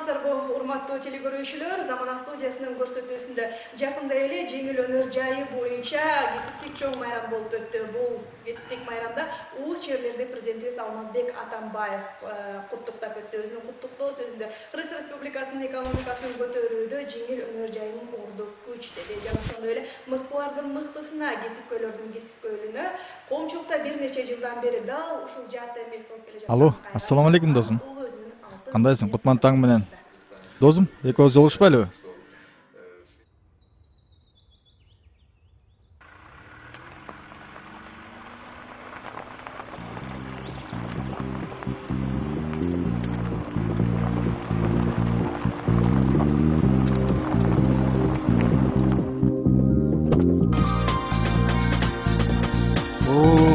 Саламатсыздарбы, урматтуу телекөрүүчүлөр, Замана студиясынын көрсөтүүсүндө жакында эле жеңил өнөр жайы боюнча кесиптик чоң майрам болуп өттү. Бул кесиптик майрамда УУС чеберлерди президентибиз Алмазбек Атамбаев куттуктап өттү. Өзүнүн куттуктоо сөзүндө Кыргыз Республикасынын экономикасын көтөрүүдө жеңил өнөр жайынын орду күч деди. Жана ошондой эле мыктылардын мыктысына, кесипкөйлөрдүн кесипкөйлүгүнө коомчулукта бир нече жылдан бери дал ушул жаатта эмгек кылып келе жаткан. Алло, ассаламу алейкум досум. Кандайсың? Кутман таң менен. Досум, экөөбүз жолугушпайлыбы?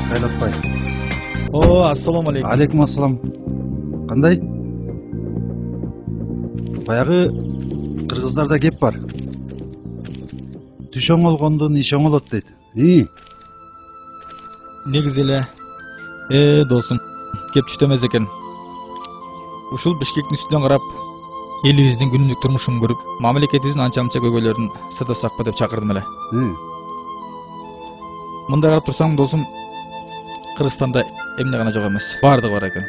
Кайлатпай. Ассаламу алейкум. Алейкум ассалам. Кандай? Баягы кыргыздарда кеп бар. Түш оңолгондун иш оңолот дейт. Негизи эле, досум, кеп түштө эмес экен. Ушул Бишкектин үстүнөн карап, элибиздин күнүмдүк турмушун көрүп, мамлекетибиздин анча-мынча көйгөйлөрүн сырдасакпы деп чакырдым эле. Мындай карап турсаң, досум, Кыргызстанда эмне гана жок эмес, баардыгы бар экен.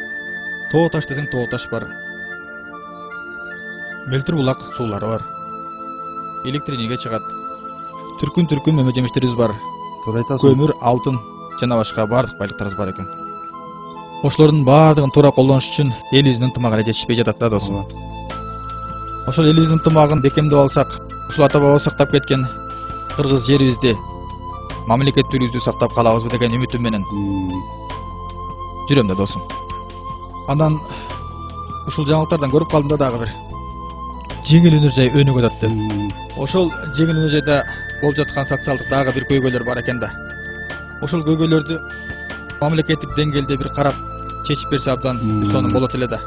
Тоо таш десең, тоо таш бар. Мөлтүр булак суулары бар. Электр энергия чыгат. Түркүн мөмө жемиштерибиз бар. Туура айтасың. Көмүр, алтын жана башка баардык байлыктарыбыз бар экен. Ошолордун баардыгын туура колдонуш үчүн элибиздин ынтымагы эле жетишпей жатат да, досум. Ошол элибиздин ынтымагын бекемдеп алсак, ушул ата баба сактап кеткен кыргыз жерибизди, мамлекеттүүлүгүбүздү сактап калабызбы деген үмүтүм менен жүрөм да, досум. Андан ушул жаңылыктардан көрүп калдым да дагы бир. Жеңил өнөр жай өнүгүп атат деп. Ошол жеңил өнөр жайда болуп жаткан социалдык дагы бир көйгөйлөр бар экен да. Ошол көйгөйлөрдү мамлекеттик деңгээлде бир карап чечип берсе абдан сонун болот эле да.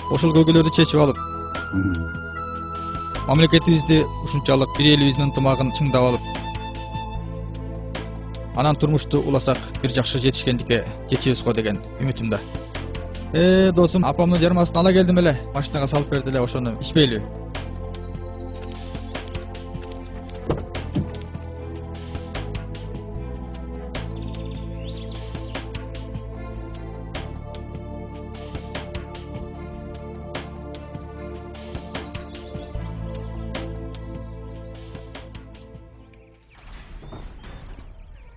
Ошол көйгөйлөрдү чечип алып, мамлекетибизди ушунчалык бир элибиздин ынтымагын чыңдап алып, анан турмушту уласак бир жакшы жетишкендикке жетишебиз го деген үмүтүм да. Досум, апамдын жармасын ала келдим эле, машинага салып берди эле, ошону ичпейлиби?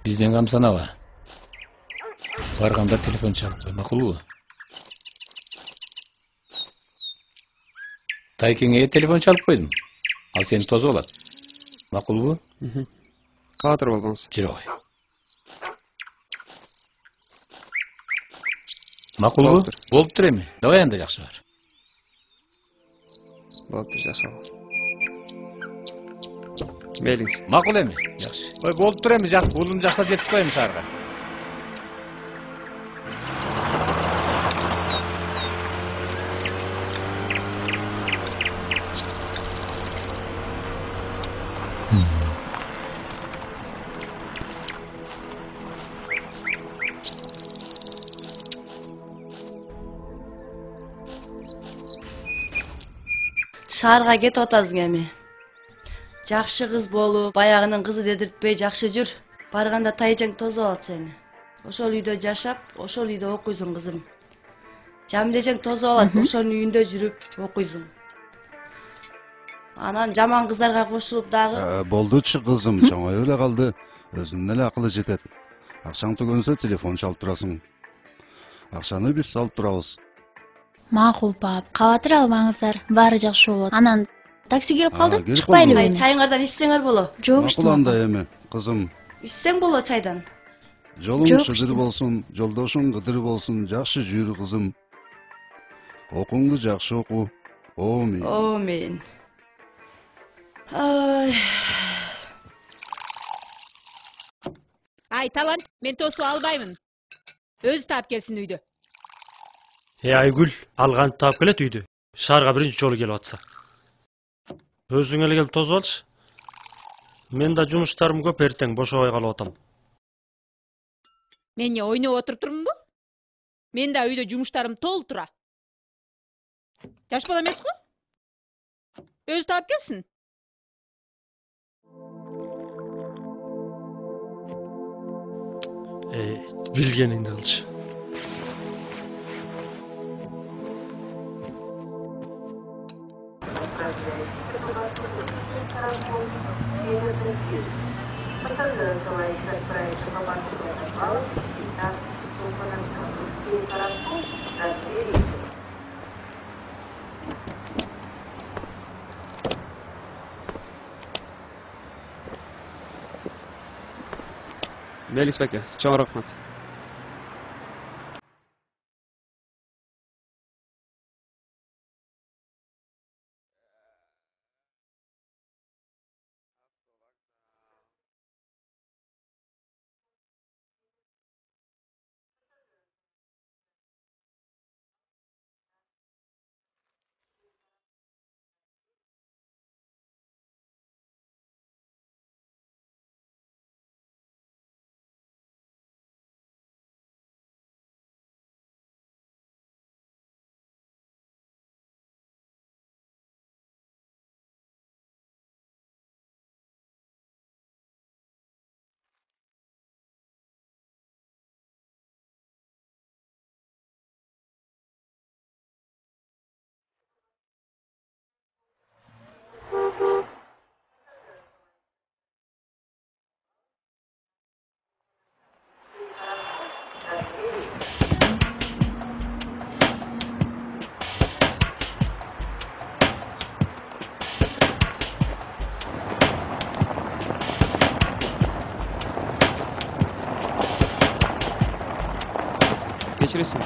Бизден кам санаба. Барганда телефон чалып кой, макулбу? Тайкеңе телефон чалып койдум. Ал сени тосуп алат. Макулбу? Каатыр болбоңуз. Жүрө кой. Макулбу? Болуптур эми. Давай анда жакшы бар. Болуптур, жакшы болуңуз. Мейлиңиз. Макул эми. Жакшы. Ой, болуптур эми, жакшы. Уулумду жакшылап жетишпайм шаарга. Шаарга кетип атасың эми. Жакшы кыз болуп, баягынын кызы дедиртпей жакшы жүр. Барганда тайжаң тосуп алат сени. Ошол үйдө жашап, ошол үйдө окуйсуң, кызым. Жамилежең тосуп алат, ошонун үйүндө жүрүп окуйсуң. Анан жаман кыздарга кошулуп дагы. Болдучу кызым, чоңоюп эле калды. Өзүнүн эле акылы жетет. Акчаң түгөнсө телефон чалып турасың. Акчаны биз салып турабыз. Макул, пап. Кабатыр албаңыздар. Баары жакшы болот. Анан такси келип калды. Келип Чыкпайлыбы? калды. Чайыңардан ичсеңер боло. Жок, Макул анда эми, кызым. Ичсең боло чайдан. Жолуң Жок, шыдыр болсун, жолдошуң кыдыр болсун, жакшы жүрү кызым. Окуңду жакшы оку. Омин. Омин. Ай. Ай, талант, мен тосуп албаймын. Өзү таап келсин үйдө. Айгүл, алганды таап келет үйдө. Шаарга биринчи жолу келип атса. Өзүң эле келип тосуп алчы. Мен да жумуштарым көп, эртең бошобой калып атам. Мен ойноп отуруп турмунбу? Мен да үйдө жумуштарым толтура. Жаш бала эмес го? Өзү таап келсин. Билгениңди кылчы. Белиз беке, чоң рахмат. Geçirirsin.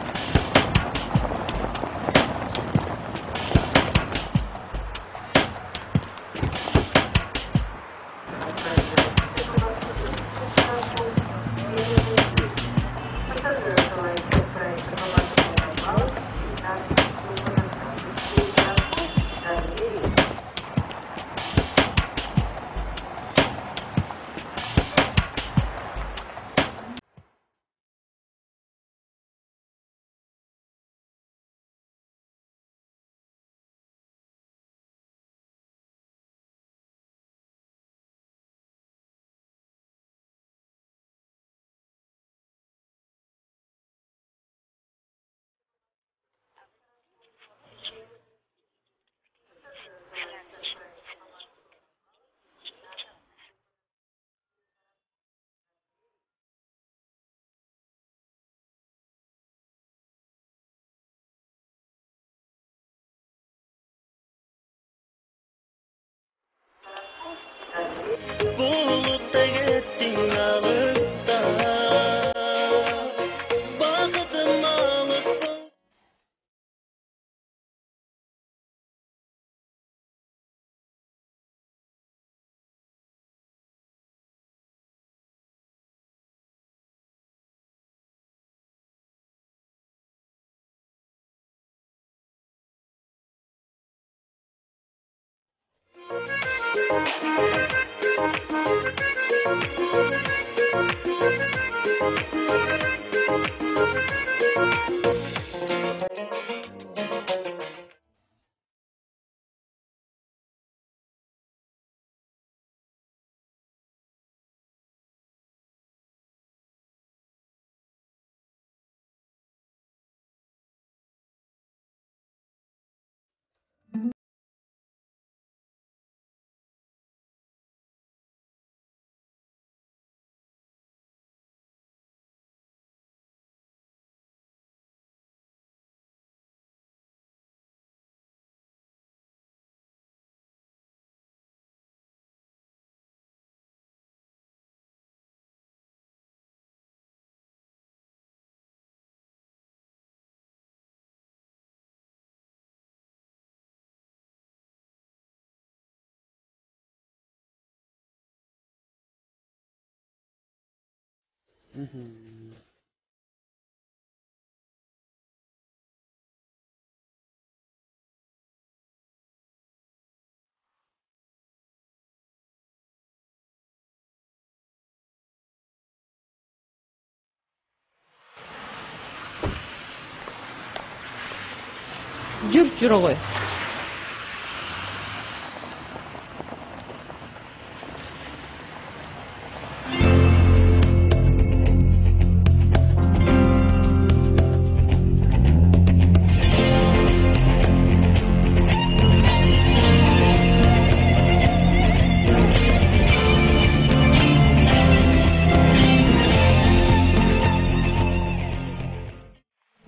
Жүр ғой.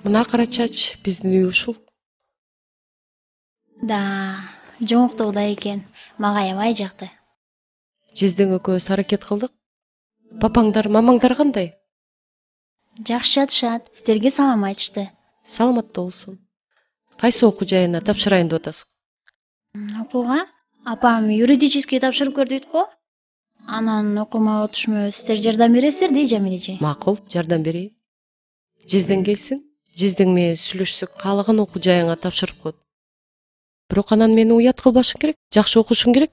Мына кара чач биздин үй ушул. Да, жоңуктугда экен. Мага аябай жакты. Жездең экөөбүз аракет кылдык. Папаңдар, мамаңдар кандай? Жакшы жатышат. Силерге салам айтышты. Саламатта болсун. Кайсы окуу жайына тапшырайын деп атасың? Окууга апам юридический тапшырып көр дейт го. Анан окумай отушму силер жардам бересиздер дейт Жамил эже. Макул, жардам берейин. Жездең келсин. Жездең менен сүйлөшсөк, каалаган окуу жайыңа тапшырып коет. Бирок анан мени уят кылбашың керек, жакшы окушуң керек.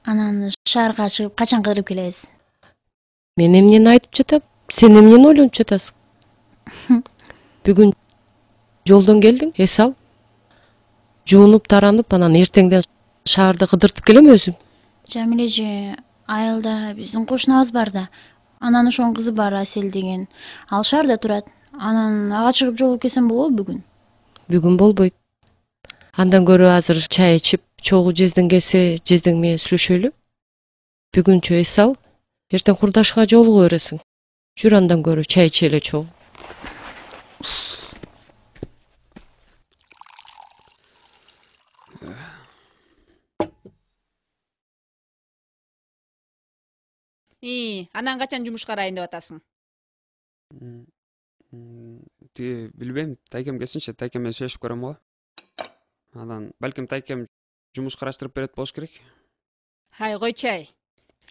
Анан шаарга чыгып качан кыдырып келебиз? Мен эмнени айтып жатам? Сен эмнени ойлонуп жатасың? Бүгүн жолдон келдиң, эс ал. Жуунуп, таранып, анан эртеңден шаарды кыдыртып келем өзүм. Жамил эже, айылда биздин кошунабыз бар да. Анан ошонун кызы бар Асель деген. Ал шаарда турат. Анан ага чыгып жолугуп келсем болобу бүгүн? Бүгүн болбойт. Андан көрө азыр чай ичип, чогуу жездең келсе, жездең менен сүйлөшөлү. Бүгүнчө эс ал, эртең курдашка жолугу бересиң. Жүр андан көрө чай ичеле чогуу. Анан качан жумушка карайын деп атасың? Тиги билбейм, тайкем келсинчи, тайкем менен сүйлөшүп көрөм го. Анан балким тайкем жумуш караштырып берет болуш керек. Хай койчай.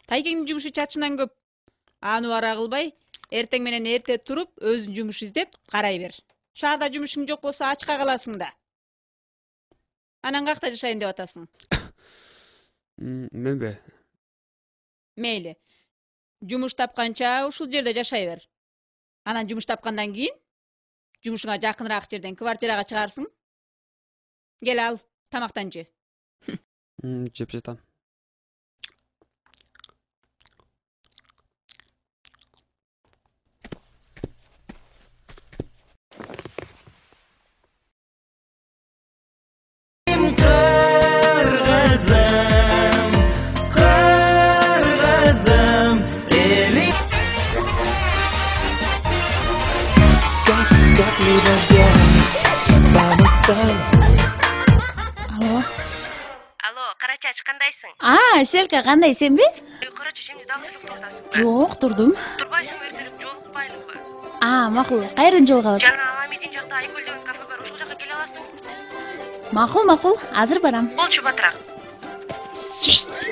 Тайкеңдин жумушу чачынан көп. Аны бара кылбай, эртең менен эрте туруп, өзүң жумуш издеп карай бер. Шаарда жумушуң жок болсо ачка каласың да. Анан какта жашайын деп атасың? Менбе? Мейли. Жумуш тапканча ушул жерде жашай бер. Анан жумуш тапкандан кийин жумушуңа жакыныраак жерден квартирага чыгарсың. Кел ал, тамактан же. Жеп жатам. Алло, кара чач, кандайсың? Селка, кандай, сенби? Кара чач, эмне дагы токтосуң? Жок, турдум. Турбайсыңбы, эртелеп жолукпайлыбы? Макул. Кайрын жолугабыз? Жана Аламидин жакта Айкөл деген кафе бар, ошол жака келе аласың? Макул. Азыр барам. Болчу, батыраак. Есть.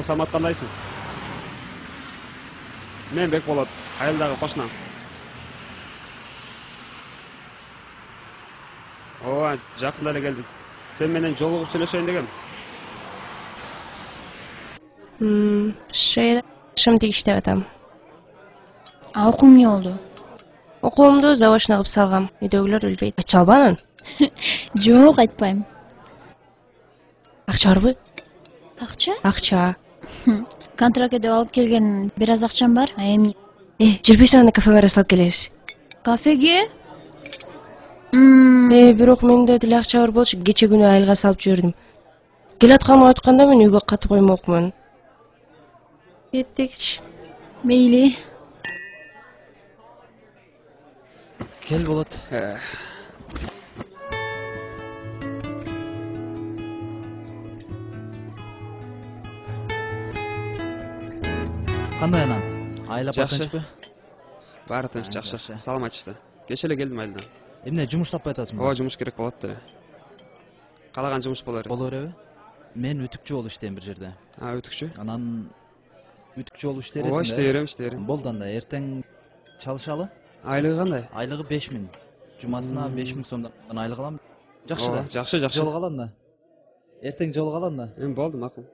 Сау самат кандайсың? Мен Бекболот, айылдагы кошунам. Ооба, жакында эле келдим. Сен менен жолугуп сүйлөшөйүн дегем. Шымдык иштеп атам. Окуң эмне болду? Окуумду заочно кылып салгам. Үйдөгүлөр билбейт. Айтып салбанын? Жок, айтпайм. Акча барбы? Акча? Акча. Контракт деп алып келген бир аз акчам бар. Эми Жүрбөйсүң аны кафеге ара салып келебиз. кафеге? Бирок менде деле акча бар болчу. Кече күнү айылга салып жибердим. Келатканымды айтканда мен үйгө катып коймокмун. Кеттикчи. Мейли. Кел болот. Кандай анан? Айла батынчпы? Баары тынч, жакшы. Саламатчысы. Кече эле келдим айылдан. Эмне жумуш таппай атасыңбы? Ооба, жумуш керек болот деле. Каалаган жумуш боло берет. Боло береби? Мен үтүкчү болуп иштейм бир жерде. Үтүкчү? Анан үтүкчү болуп иштейсиң. Ооба, иштей берем. Болду анда, эртең чалышалы. Айлыгы кандай? Айлыгы 5000. Жумасына 5000 сомдон айлык алам. Жакшы да. Жакшы. Жолугалы анда. Эртең жолугалы анда. Болду, макул.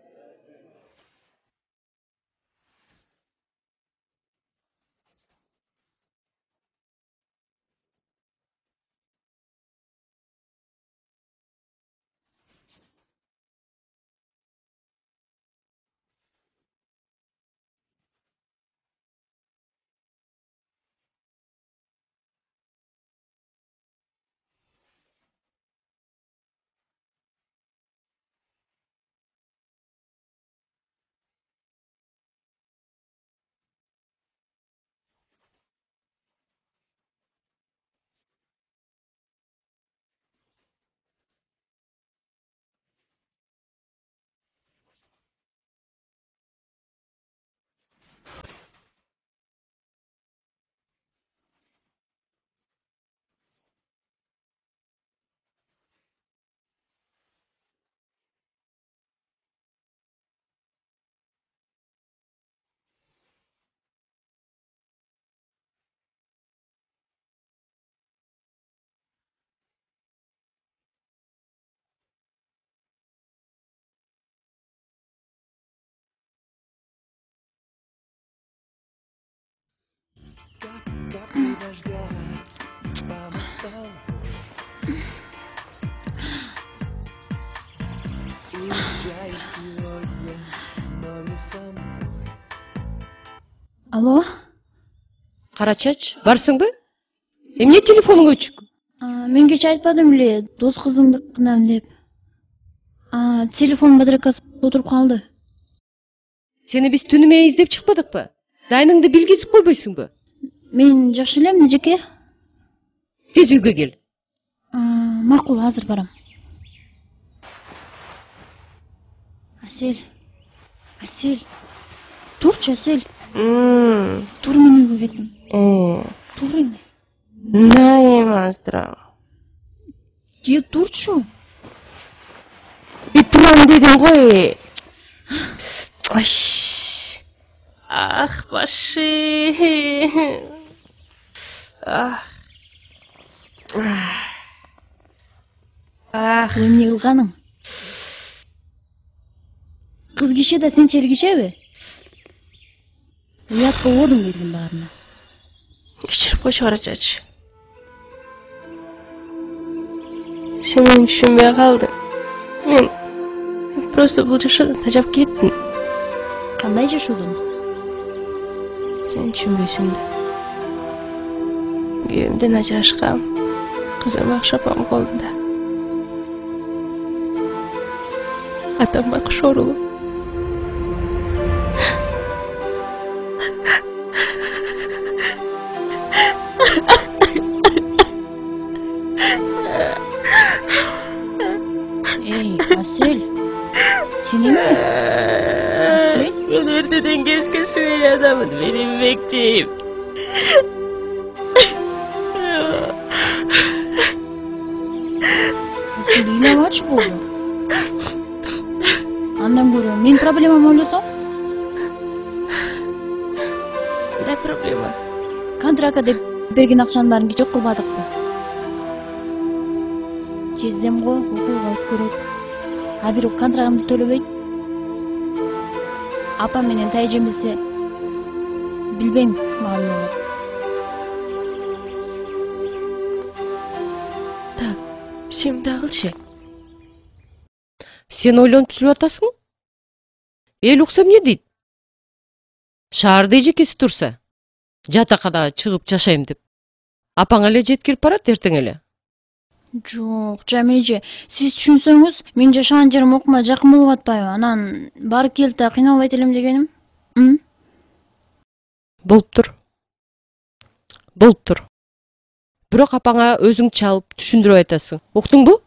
Алло? Карачач, барсыңбы? Эмне телефонуң өчүк? Мен кече айтпадым эле, дос кызымды кынам деп. Телефон батарейкасы отуруп калды. Сени биз түнү менен издеп чыкпадыкпы? Дайныңды билгизип койбойсуңбу? Мен жакшы элем, эжеке. Тез үйгө кел. Макул, азыр барам. Асел. Турчу, Асел. Тур, мен үйгө кеттим. Тур эми. Наймаздра. Турчу. Турам дедим ғой. Ай. Ах, башы. Эмне кылганың? Кыз киши да сенчери кишеби? Уят болбодуң дедим баарына. Кечирип койчу Карачач. Сен мени түшүнбөй калдың. Мен просто бул жашоодон тажап кеттим. Кандай жашоодон? Сен түшүнбөйсүң да. Күйөөмдөн ажырашкам. Кызым Акшапам колунда. Атам байкуш оорулуу. Асел, сен эми? Асел? Мен эртеден кечке сүйөй адамын, менин мектебим. Асел, ыйлабачы болду. Андан көрө мен проблемамды ойлосоң? Кандай проблема? Контракка деп берген акчанын баарын жок кылбадыкпы? Чездем го, окууга өткөрөт. А бирок контрагымды төлөбөйт. Апам менен тайжем билсе, билбейм, мага эмне болот. Так, сен дагылчы. Сен ойлонуп сүрүп атасың? Эл укса эмне дейт? Шаарда эжекеси турса, жатаканага чыгып жашайм деп. Апаң эле жеткирип барат эртең эле. Жок, Жамилже, сиз түшүнсөңүз, мен жашаган жерим окуума жакын болуп атпайбы? Анан барып келип да кыйналбайт элем дегеним. Болуп тур. Болуп тур. Бирок апаңа өзүң чалып түшүндүрүп айтасың. Уктуңбу?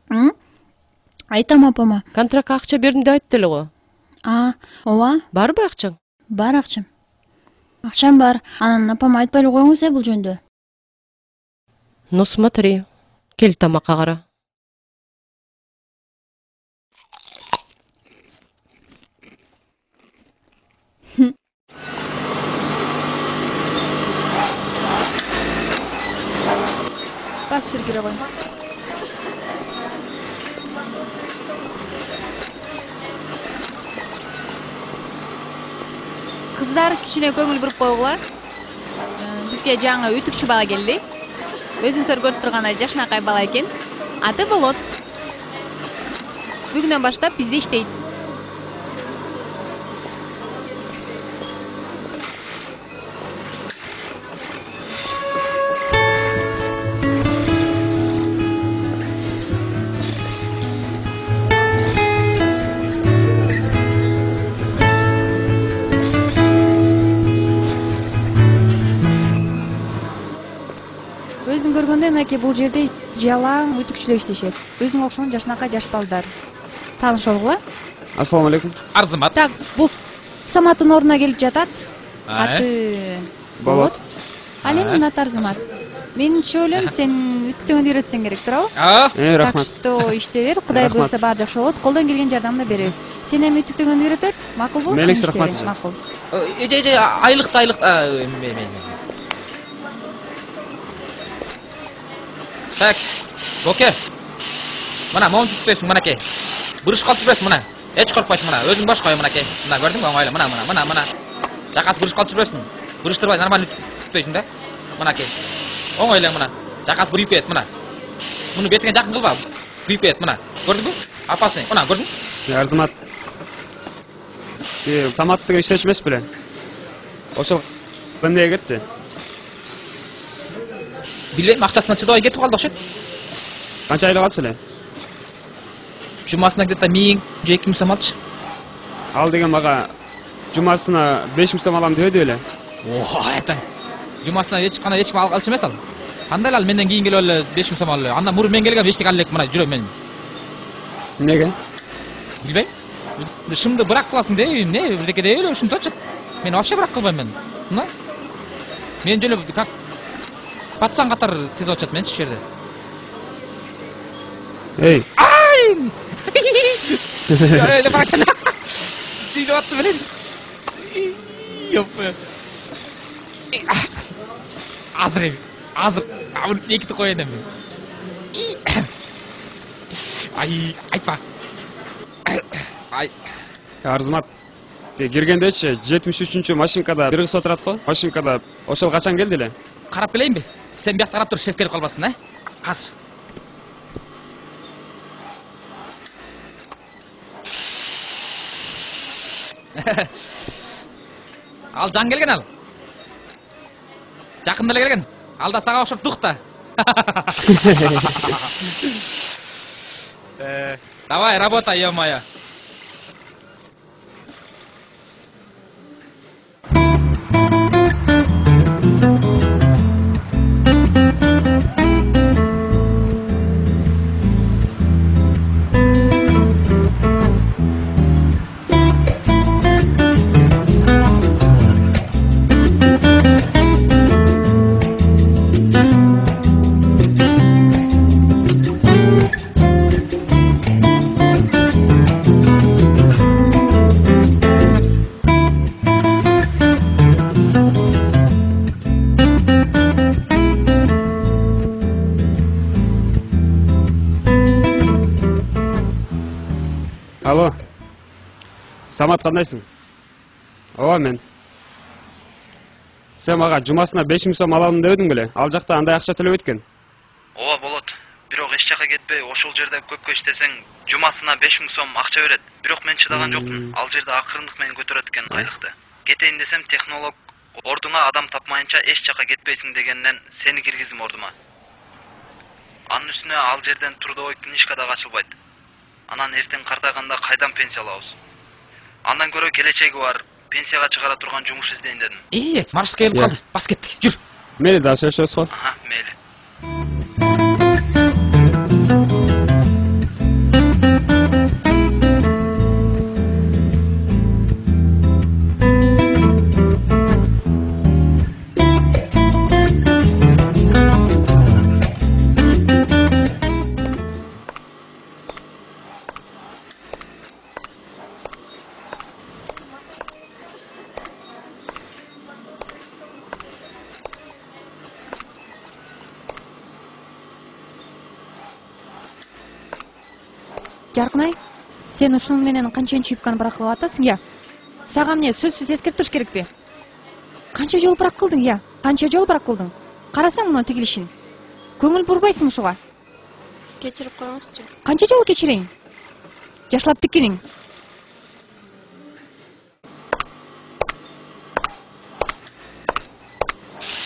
Айтам апама. Контрактка акча бердим деп айтты эле го. Ооба. Барбы акчаң? Бар акчам. Акчам бар. Анан апама айтпай эле коюңуз бул жөнүндө. Ну смотри. Кел тамакка кара. Бас ширкире кой. Кыздар кичине көңүл буруп койгула. Бизге жаңы үтүкчү бала келди. Өзүңөр көрүп тургандай жакшынакай бала экен. Аты Болот. Бүгүнөн баштап бизде иштейт. Өзүң көргөндөй, мынакей бул жерде жалаң үтүкчүлөр иштешет. Өзүң окшогон жашынакай жаш балдар. Тааныш болгула. Ассаламу алейкум. Арзымат. Так, бул Саматтын ордуна келип жатат. Аты Болот. Ал эми аты Арзымат. Менимче ойлойм, сен үтүктөгөндү үйрөтсөң керек, туурабы? Рахмат. Так что иште бер, Кудай буйрса баары жакшы болот. Колдон келген жардамды беребиз. Сен эми үтүктөгөндү үйрөтөр, макулбу? Мелис, рахмат. Макул. Айлык. Так, Боке. Мына моун түтпөйсүң, мынакей. Буруш калып жүрбөсүң, мына. Эч коркпойсуң, мына. Өзүң бош кой, мынакей. Мына көрдүңбү, оңойло, мына. Жакасы буруш калып жүрбөсүң. Буруштурбай нормально түтпөйсүң да. Мынакей. Оңойло, мына. Жакасы буруп кетет, мына. Муну бетиңе жакын кылба. Буруп кетет, мына. Көрдүңбү? Опасный. Мына, көрдүң? Арзымат. Саматтыгы иштечү эмес беле? Ошол эмнеге кетти? Билбейм, акчасына чыдабай кетип калды окшойт. Канча айлык алчу эле? Жумасына где-то 1000-2000 сом алчы. Ал деген мага жумасына 5000 сом алам дебеди беле? Это. Жумасына эч алчу эмес ал. Кандай ал менден кийин келип эле 5000 сом алып эле. Андан мурун мен келгем эчтеке алып элек, мына жүрөм мен. Эмнеге? Билбейм. Шымды бырак кыласың деп, эмне, бирдеке деп эле ушинтип атышат. Мен вообще бырак кылбайм мен. Мына. Мен жөлө как пацан катар сезип атышат менчи ушул жерде. Эй. Ай! Эле барачан. Дип атты белем. Ёп. Азыр. Аны экити коеюн эми. Айтпа. Ай. Арзымат. Киргендечи 73-чү машинкада бир кыз отурат го. Машинкада ошол качан келди эле? Карап келейинби? Сен биякта карап тур, шеф келип калбасын, а? Азыр. Ал жан келген ал. Жакында эле келген. Ал да сага окшоп дук да. Давай, работай, ё-моё. Самат кандайсың? Ооба мен. Сен мага жумасына 5000 сом алам дебедиң беле? Ал жакта андай акча төлөбөйт экен. Ооба болот. Бирок эч жака кетпей, ошол жерде көпкө иштесең, жумасына 5000 сом акча берет. Бирок мен чыдаган жокмун. Ал жерде акырындык менен көтөрөт экен айлыкты. Кетейин десем, технолог ордуңа адам тапмайынча эч жака кетпейсиң дегенден сени киргиздим ордума. Анын үстүнө ал жерден трудовой книжка да ачылбайт. Анан эртең картайганда кайдан пенсия алабыз? Андан көрө келечеги бар, пенсияга чыгара турган жумуш издейин дедим. Маршрут келип калды. Бас кеттик. Жүр. Мейли, да сөйлөшөбүз го. Мейли. Жаркынай, сен ушунун менен канчанчы юбканы брак кылып атасың, я? Сага эмне сөзсүз эскерип туруш керекпи? Канча жолу брак кылдың, я? Канча жолу брак кылдың? Карасаң мунун тигилишин. Көңүл бурбайсың ушуга. Кечирип коюңузчу. Канча жолу кечирейин? Жашлап тиккениң.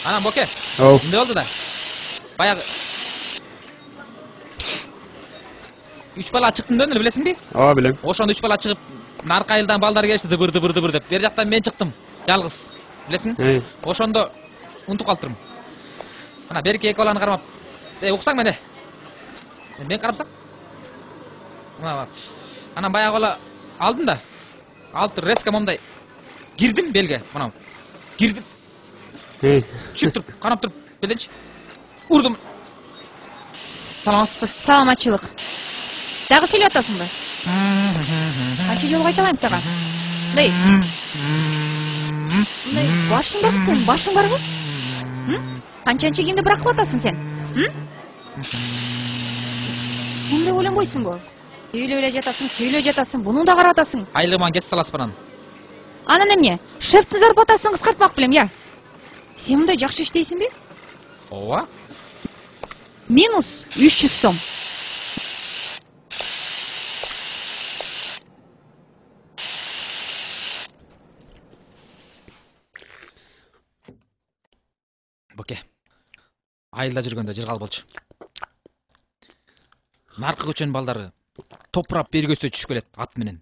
Анан Боке. Эмне болду да? Баягы 3 бала чыктым дедиң, билесиңби? Ооба, билем. Ошондо 3 бала чыгып, наркы айылдан балдар келишти, дыбыр деп. Бер жактан мен чыктым, жалгыз. Билесиң? Ошондо унутуп калыптырмын. Ана берки эки баланы кармап, уксаң мене. Мен карапсам? Анан баягы бала алдым да. Алып туруп резко момундай кирдим белге, мына. Кирдим. Чүп туруп, карап туруп, беленчи. Урдум. Саламатсызбы? Саламатчылык. Дагы сүйлөп атасыңбы? Канча жолу кайталайм сага? Мындай. Мындай башың барбы сен? Башың барбы? Канчанчы кийимди брак кылып атасың сен? Сен да ойлонбойсуңбу? Сүйлөп жатасың, буну да карап атасың. Айлыгыман кесип саласыз анан. Анан эмне? Шефтин зарплатасын кыскартпак белем, я? Сен мындай жакшы иштейсиңби? Ооба. Минус 300 сом. Боке. Айылда жүргөндө жыргал болчу. Наркы көчөнүн балдары топурап бери көзсө түшүп келет ат менен.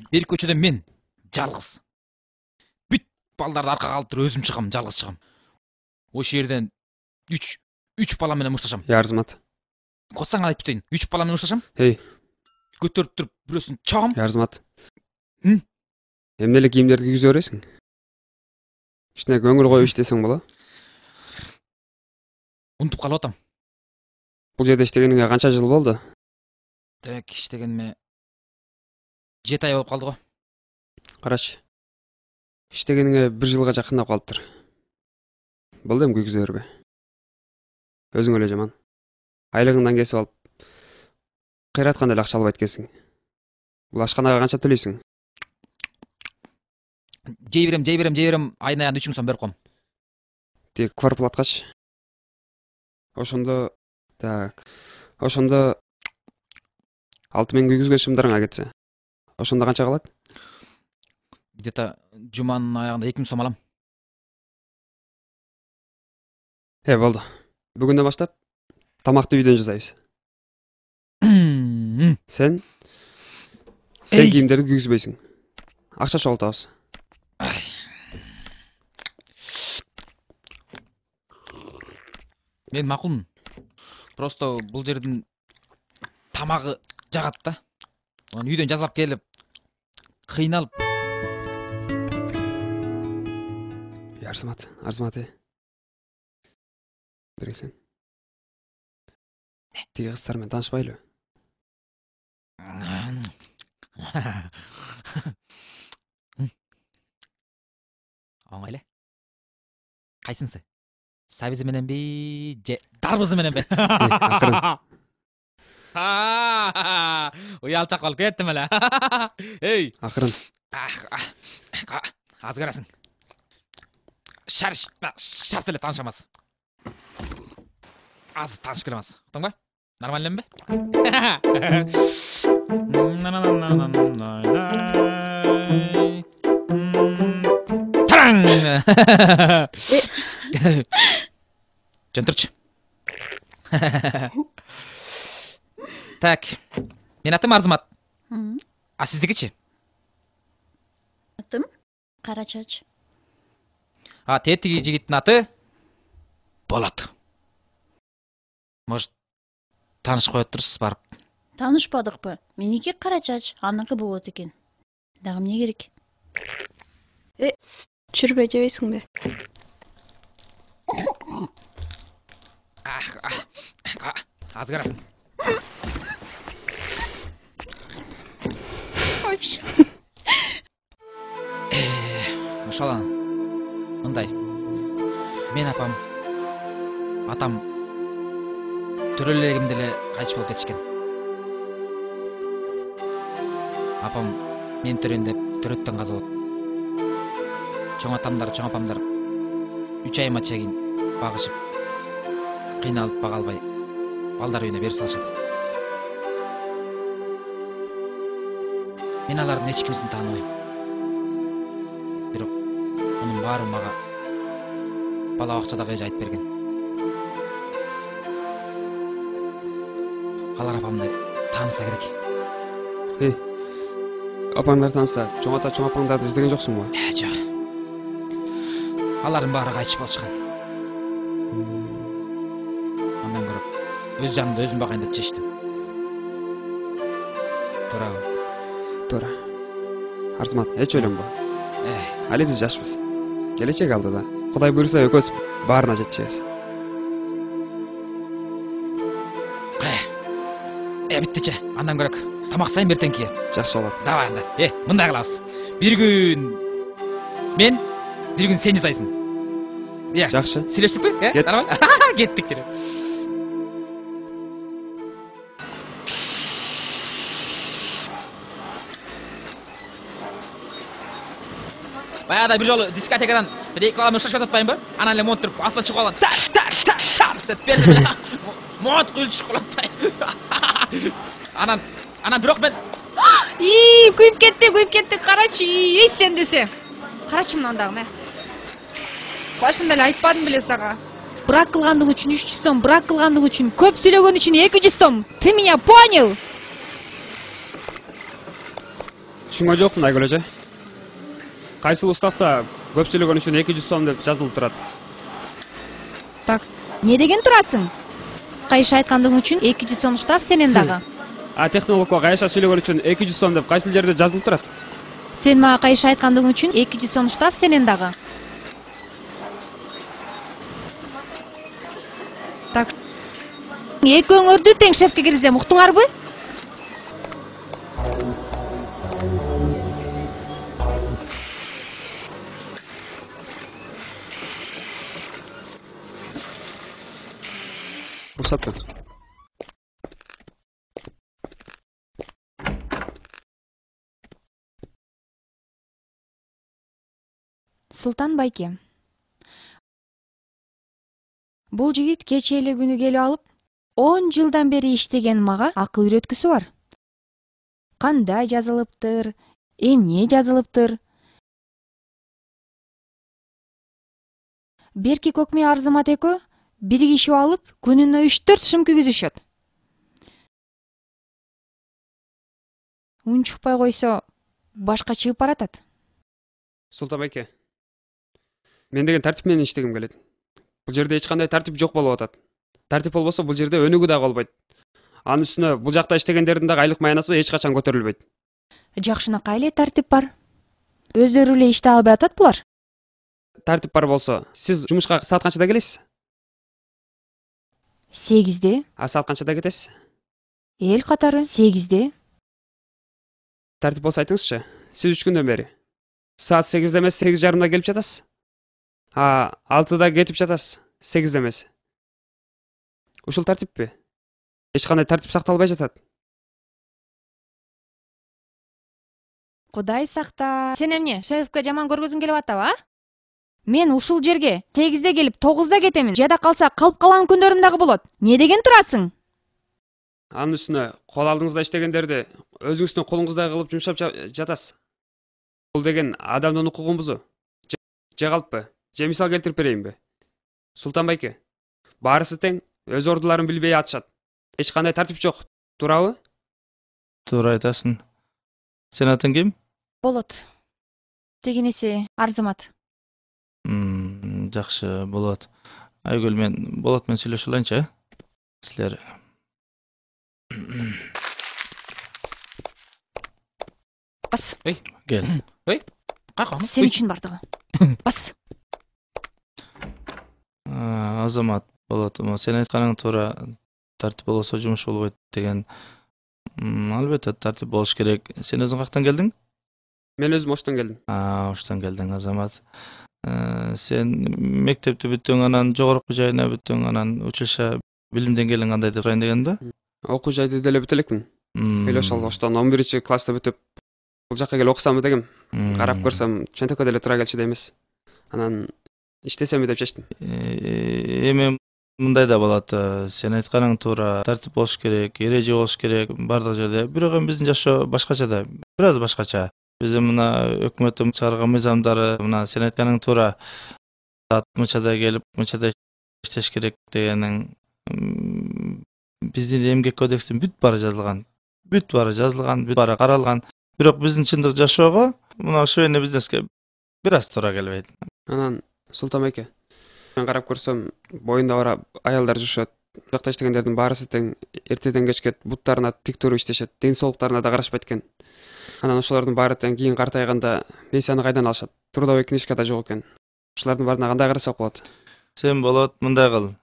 Бир көчөдө мен жалгыз. Бүт балдарды аркага алып туруп өзүм чыгам, жалгыз чыгам. Ошол жерден 3 бала менен мушташам. Ярзымат. Котсаң айтып туйын. 3 бала менен мушташам. Көтөрүп туруп бирөөсүн чагам. Ярзымат. Эмнелик кийимдерди кийгизип бересиң? Кичине көңүл коюп иштесең боло. Унутуп калып атам. Бул жерде иштегениңе канча жыл болду? Так, иштегениме 7 ай болуп калды го. Карачы. Иштегениңе 1 жылга жакындап калыптыр. Болду эми күйгүзө бербе. Өзүң эле жаман. Айлыгыңдан кесип алып, кыйратканда эле акча албайт экенсиң. Бул ашканага канча төлөйсүң? Жей берем, айына аянда 3000 сом берип коем. Тек квартплаткачы. Ошондо 6000 күйгүзгөн шымдарыңа кетсе. Ошондо канча калат? Где-то жуманын аягында 2000 сом алам. Болду. Бүгүндөн баштап тамакты үйдөн жасайбыз. Сен кийимдерди күйгүзбөйсүң. Акча чогултабыз. Мен макулмун. Просто бул жердин тамагы жагат да. Аны үйдөн жасап келип, кыйналып. Арзымат. Бересиң. Тиги кыздар менен таанышпайлы. Оңайлы. Кайсынсы? Сабизы мененби, же дарбызы мененби? Уялчак болуп кеттим эле. Эй, Акырын. азыр карасың. Шарт эле таанышамыз. Азыр таанышып келемиз. Уктуңбу? Нормально эмби? Таран! Жөнтүрчү. Так. Мен атым Арзымат. А сиздикичи? Атым Карачач. А тетиги жигиттин аты Болот. Может, таанышып коет турсуз барып? Таанышпадыкпы? Меники Карачач, аныкы Болот экен. Дагы эмне керек? Жүрбөй жебейсиңби? Азыр карасың. Ошол мындай. Мен апам, атам төрөлегимде эле кайтыш болуп кетишкен. Апам мен төрөйүн деп төрөттөн каза болуп. Чоң атамдар, чоң апамдар 3 айыма чейин багышып, кыйналып бага албай, балдар үйүнө берип салышат. Мен алардын эч кимсин тааныбайм. Бирок мунун баары мага бала бакчадагы эже айтып берген. Алар апамды тааныса керек. Апаңдар таанса, чоң ата, чоң апаңдарды издеген жоксуңбу? Жок. Алардын баары кайтышып болушкан. Андан көрөп өз жанымда өзүм багайын деп чечтим. Туурабы? Туура. Арзымат, эч ойлонбо. Али биз жашпыз. Келечек алдыда. Кудай буйруса экөөбүз баарына жетишебиз. Биттичи. Андан көрөк тамак сайын бертеңки. Жакшы болот. Давай анда. Мындай кылабыз. Бир күн мен, бир күн сен жасайсың. Жакшы. Сүйлөштүкпү? Нормально. Кеттик жире. Баягыда бир жолу дискотекадан бир эки бала мушташып атпайбы? Анан эле монтуп асла чыгып алган. Тар деп берди. Монт куйлчук кылатпай. Анан бирок мен Күйүп кетти, карачы. Сен десе. Карачы мындан дагы. Башында эле айтпадым беле сага. Брак кылгандык үчүн 300 сом, брак кылгандык үчүн, көп сүйлөгөн үчүн 200 сом. Ты меня понял? Түшүнгөн жокмун Айгүл эже. Кайсыл уставта көп сүйлөгөн үчүн 200 сом деп жазылып турат? Так, не деген турасың? Кайша айткандык үчүн 200 сом штраф сенен дагы. А технологко кайша сүйлөгөн үчүн 200 сом деп кайсыл жерде жазылып турат? Сен мага кайша айткандык үчүн 200 сом штраф сенен дагы. Так. Экөөңөрдү тең шефке киргизем, уктуңарбы? Рұқсат. Султан байке. Бул жигит кече эле күнү келип алып, 10 жылдан бери иштеген мага акыл үйрөткүсү бар. Кандай жазылыптыр, эмне жазылыптыр? Берки Көкме Арзымат экөө биригишип алып, күнүнө 3-4 шым күйгүзүшөт. Үн чыкпай койсо, башка чыгып баратат. Султан байке. Мен деген тартип менен иштегим келет. Бул жерде эч кандай тартип жок болуп атат. Тартип болбосо бул жерде өнүгүү дагы болбойт. Анын үстүнө бул жакта иштегендердин дагы айлык маянасы эч качан көтөрүлбөйт. Жакшынакай эле тартип бар. Өздөрү эле иште албай атат булар. Тартип бар болсо, сиз жумушка саат канчада келесиз? 8-де. А саат канчада кетесиз? Эл катары 8-де. Тартип болсо айтыңызчы. Сиз 3 күндөн бери саат 8-де эмес 8:30 келип жатасыз. 6-да кетип жатасыз. 8-де эмес. Ушул тартиппи? эч кандай тартип сакталбай жатат. Кудай сакта. Сен эмне, шефке жаман көргөзүң келип атабы, а? Мен ушул жерге 8-де келип 9-да кетемин. Жада калса калып калган күндөрүм дагы болот. Не деген турасың? Анын үстүнө кол алдыңызда иштегендерди өзүңүздүн колуңуздай кылып жумшап жатасыз. Бул деген адамдын укугун бузуу. Же калппы? Же мисал келтирип берейинби? Султан байке, баарысы тең өз ордуларын билбей атышат. Эч кандай тартип жок, туурабы? Туура айтасың. Сен атың ким? Болот. Дегенеси Арзымат. Жакшы, Болот. Айгүл, мен Болот менен сүйлөшө алайынчы, э? Силер Бас. кел. Кайка? Сен үчүн бардыгы. Бас. Азамат, Болот, сен айтканың туура, тартип болбосо жумуш болбойт деген. Албетте тартип болуш керек. Сен өзүң кактан келдиң? Мен өзүм Оштон келдим. Оштон келдиң, Азамат. Сен мектепти бүттүң, анан жогорку жайына бүттүң, анан училища билим деңгээлиң кандай деп сурайын дегенде? Окуу жайды деле бүтө элекмин. Эле ошол Оштон 11-класста бүтүп, бул жакка келип окусамбы дегем. Карап көрсөм, чөнтөккө деле туура келчү деймиз. Анан иштесемби деп чечтим. Эми мындай да болот. Сен айтканың туура, тартип болуш керек, эреже болуш керек бардык жерде. Бирок эми биздин жашоо башкача да, бир аз башкача. Биздин мына өкмөттүн чыгарган мыйзамдары, мына сен айтканың туура, саат мынчада келип, мынчада иштеш керек дегениң биздин эмгек кодекстин бүт баары жазылган. Бүт баары каралган. Бирок биздин чындык жашоого мына шоуный бизнеске бир аз туура келбейт. Анан Султан байке, мен карап көрсөм, боюнда бара аялдар жүрүшөт. Жакта иштегендердин баарысы тең эртеден кечке буттарына тик туруп иштешет. Ден соолуктарына да карашпайт экен. Анан ошолордун баары тең кийин картайганда пенсияны кайдан алышат? Трудовой книжкада жок экен. Ушулардын баарына кандай карасак болот? Сен Болот, мындай кыл.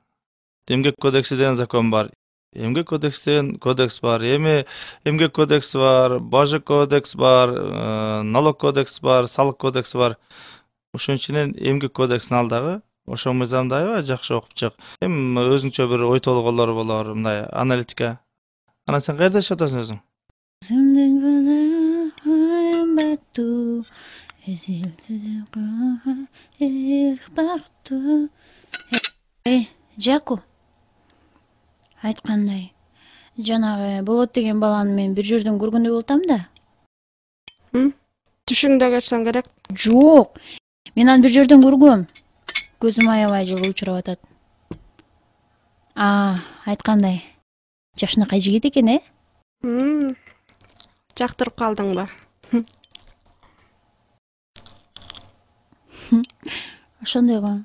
Эмгек кодекси деген закон бар. Эмгек кодекс деген кодекс бар. Эми эмгек кодекси бар, бажы кодекс бар, налог кодекс бар, салык кодекс бар. Ошон үчүн эмгек кодексин ал дагы ошол мыйзамды аябай жакшы окуп чык. Эми өзүңчө бир ой толгоолор болор, мындай аналитика. Анан сен каерде иштеп атасың өзүң? Жаку. Айткандай, жанагы Болот деген баланы мен бир жерден көргөндөй болтам да. Түшүңдө көрсөң керек. Жок. Мен аны бир жерден көргөм. Көзүм аябай жылы учурап атат. Айткандай. Жашынакай жигит экен, э? Жактырып калдыңбы? Ошондой го.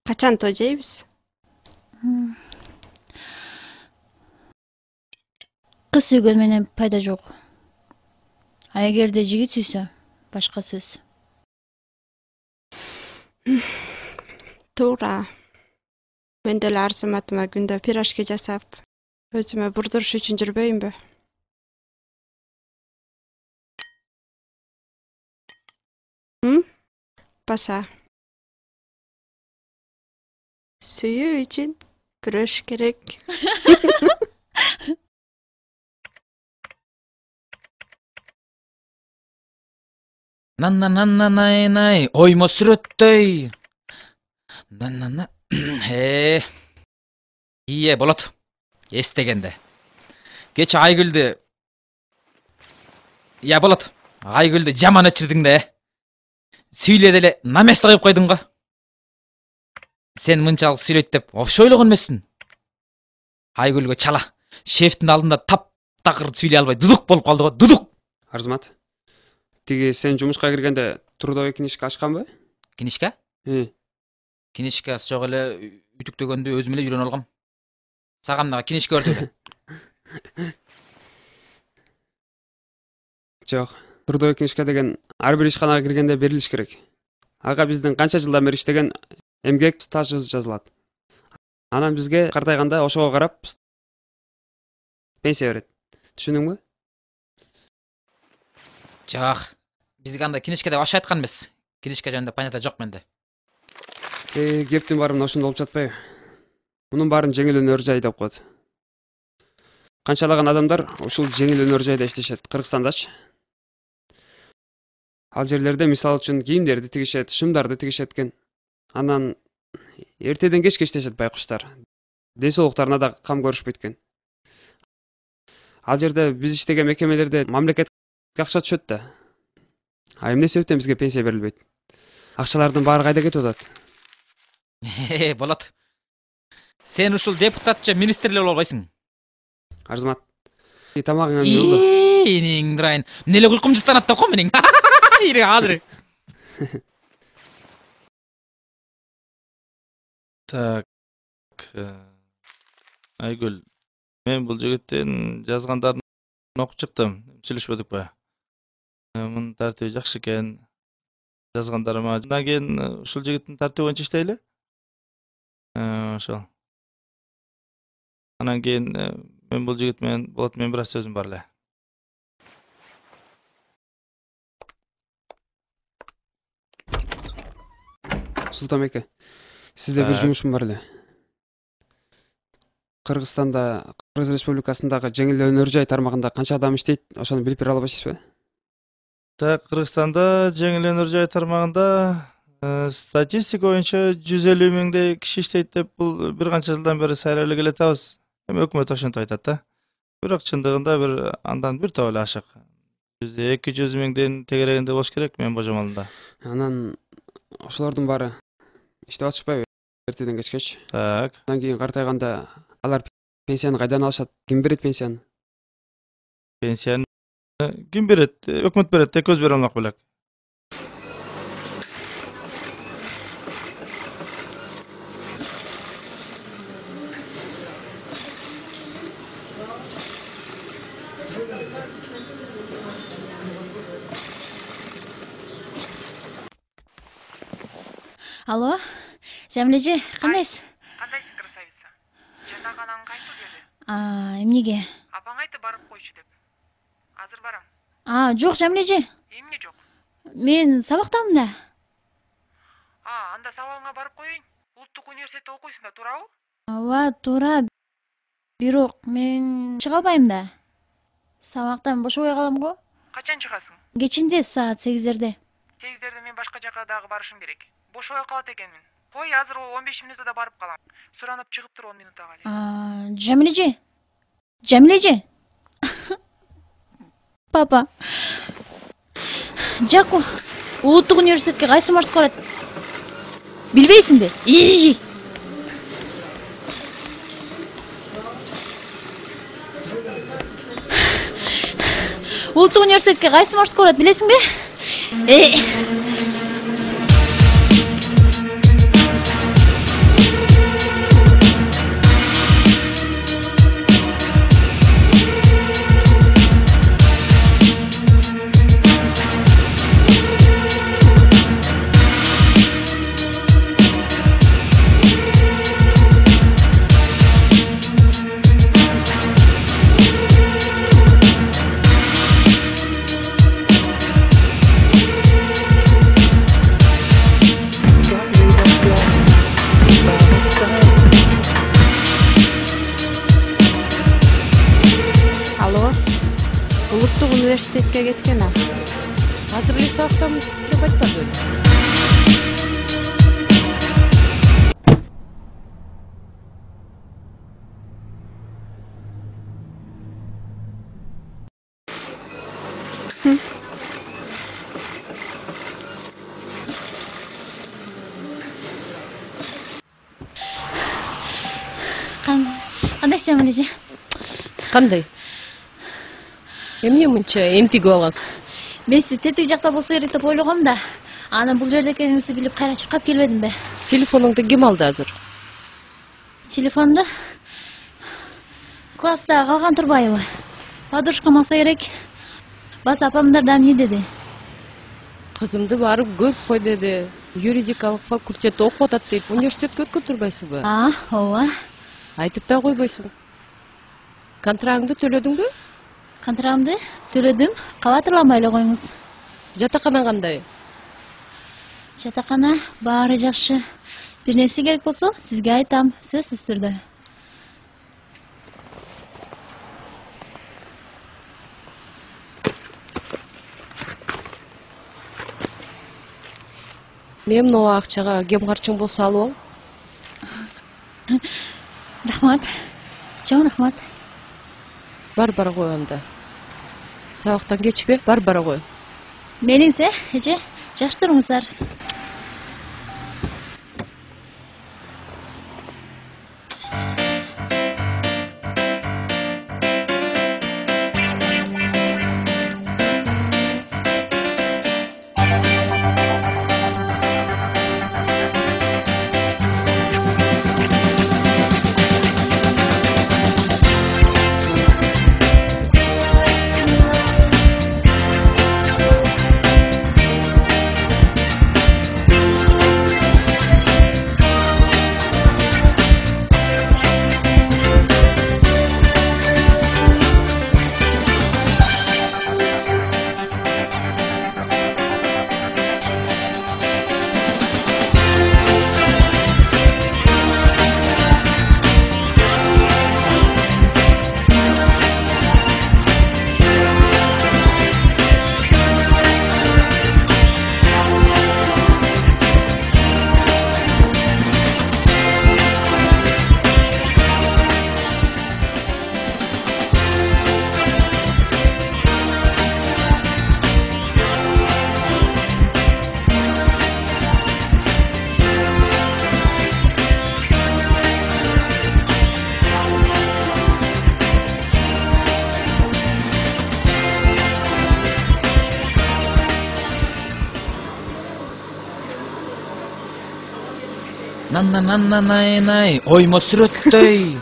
Качан той жейбиз? Кыз сүйгөн менен пайда жок. А эгерде жигит сүйсө, башка сөз. Туура. Мен деле Арзыматыма күндө пирожки жасап, өзүмө бурдуруш үчүн жүрбөйүнбү? Баса. Сүйүү үчүн күрөш керек. Наннананнанай, оймо сүрөттөй. Наннана. Ие, Болот. Эстегенде. Кече Айгүлдү. Я, Болот. Айгүлдү жаман өчүрдүң да. Сүйлөдө эле наместо коюп койдуң го. Сен мынчалык сүйлөйт деп вообще ойлогон эмесмин. Айгүлгө чала. Шефтин алдында таптакыр сүйлөй албай дудук болуп калды го, дудук. Арзымат. Тиги сен жумушка киргенде трудовой книжка ачканбы? Книжка? Книжка жок эле, үтүктөгөндү өзүм эле үйрөнүп алгам. Сага мына книжка берди эле. Жок. Трудовой книжка деген ар бир ишканага киргенде берилиш керек. Ага биздин канча жылдан бери иштеген эмгек стажыбыз жазылат. Анан бизге картайганда ошого карап пенсия берет. Түшүндүңбү? Жок. Бизге андай книжка деп вообще айткан эмес. Книжка жөнүндө понятие жок менде. Кептин баары мына ошондо болуп жатпайбы? Мунун баарын жеңил өнөр жай деп коет. Канчалаган адамдар ушул жеңил өнөр жайда иштешет Кыргызстандачы. Ал жерлерде мисалы үчүн кийимдерди тигишет, шымдарды тигишет экен. Анан эртеден кечке иштешет байкуштар. Ден соолуктарына да кам көрүшпөйт экен. Ал жерде биз иштеген мекемелерде мамлекетке акча түшөт да. А эмне себептен бизге пенсия берилбейт? Акчалардын баары кайда кетип атат? Болот. Сен ушул депутатчы министрлер болбойсуң. Арзымат. Тамагыңа эмне болду? Энең дырайын. Эмне эле уйкум жыттанат да ко менин. Ири азыр. Так. Айгүл, мен бул жигиттин жазгандарын окуп чыктым. Сүйлөшпөдүкпү? Мунун тартиби жакшы экен. Жазгандарыма. Андан кийин ушул жигиттин тартиби боюнча иштейли. Ошол. Анан кийин мен бул жигит менен болот, мен бир аз сөзүм бар эле. Султан эке, сизде бир жумушум бар эле. Кыргызстанда, Кыргыз Республикасындагы жеңил өнөр жай тармагында канча адам иштейт, ошону билип бере албайсызбы? Так, Кыргызстанда жеңил өнөр жай тармагында статистика боюнча 150 миңдей киши иштейт деп бул бир канча жылдан бери сайрап эле келатабыз. Эми өкмөт ошентип айтат да. Бирок чындыгында бир андан бир топ эле ашык. 200 миңден тегерегинде болуш керек менин божомолумда. Анан ошолордун баары иштеп атышпайбы эртеден кечкечи? Так. Андан кийин картайганда алар пенсияны кайдан алышат? Ким берет пенсияны? Пенсияны ким берет? Өкмөт берет, тек өз бере алмак белек. Алло, Жамилеже, кандайсыз? Кандайсың, красавица? Жатаканан кайтып келди? Эмнеге? Апаң айтты барып койчу деп. Азыр барам. Жок, Жамилеже. Эмне жок? Мен сабактамын да. Анда сабагыңа барып коеюн. Улуттук университетте окуйсуң да, туурабы? Ооба, туура. Бирок мен чыга албайм да. Сабактан бошобой калам го. Качан чыгасың? Кечинде саат 8-дерде. 8-дерде мен башка жака дагы барышым керек. Бошобой калат экенмин. Кой, азыр 15 минутта барып калам. Суранып чыгып тур 10 минутта эле. Жамилеже. Жамилеже. Папа. Жаку, улуттук университетке кайсы маршрутка барат? Билбейсиңби? Улуттук университетке кайсы маршрутка барат, билесиңби? Улуттук университетке кеткен ал. Азыр эле сабактамыз деп айтпады. Кандайсың, Жамилеже? Кандай? Эмне мынча эмтигип алгансың? Мен сиз тетик жакта болсо керек деп ойлогом да. Анан бул жерде экениңизди билип кайра чуркап келбедимби? Телефонуңду ким алды азыр? Телефонду класста калган Турбаева. Подружкам алса керек. Баса апамдар да эмне деди? Кызымды барып көрүп кой деди. Юридикалык факультетте окуп атат дейт. Университетке өткөн турбайсыңбы? Ооба. Айтып да койбойсуң. Контрагыңды төлөдүңбү? Контрагымды төлөдүм. Кабатырламай эле коюңуз. Жатакана кандай? Жатакана баары жакшы. Бир нерсе керек болсо, сизге айтам, сөзсүз түрдө. Мен мына акчага кем карчың болсо алып ал. Рахмат. Чоң рахмат. Бар кой анда. Сабактан кечпе, бар кой. Мениңсе, эже, жакшы туруңуздар. Nay oyma сүрөттөй.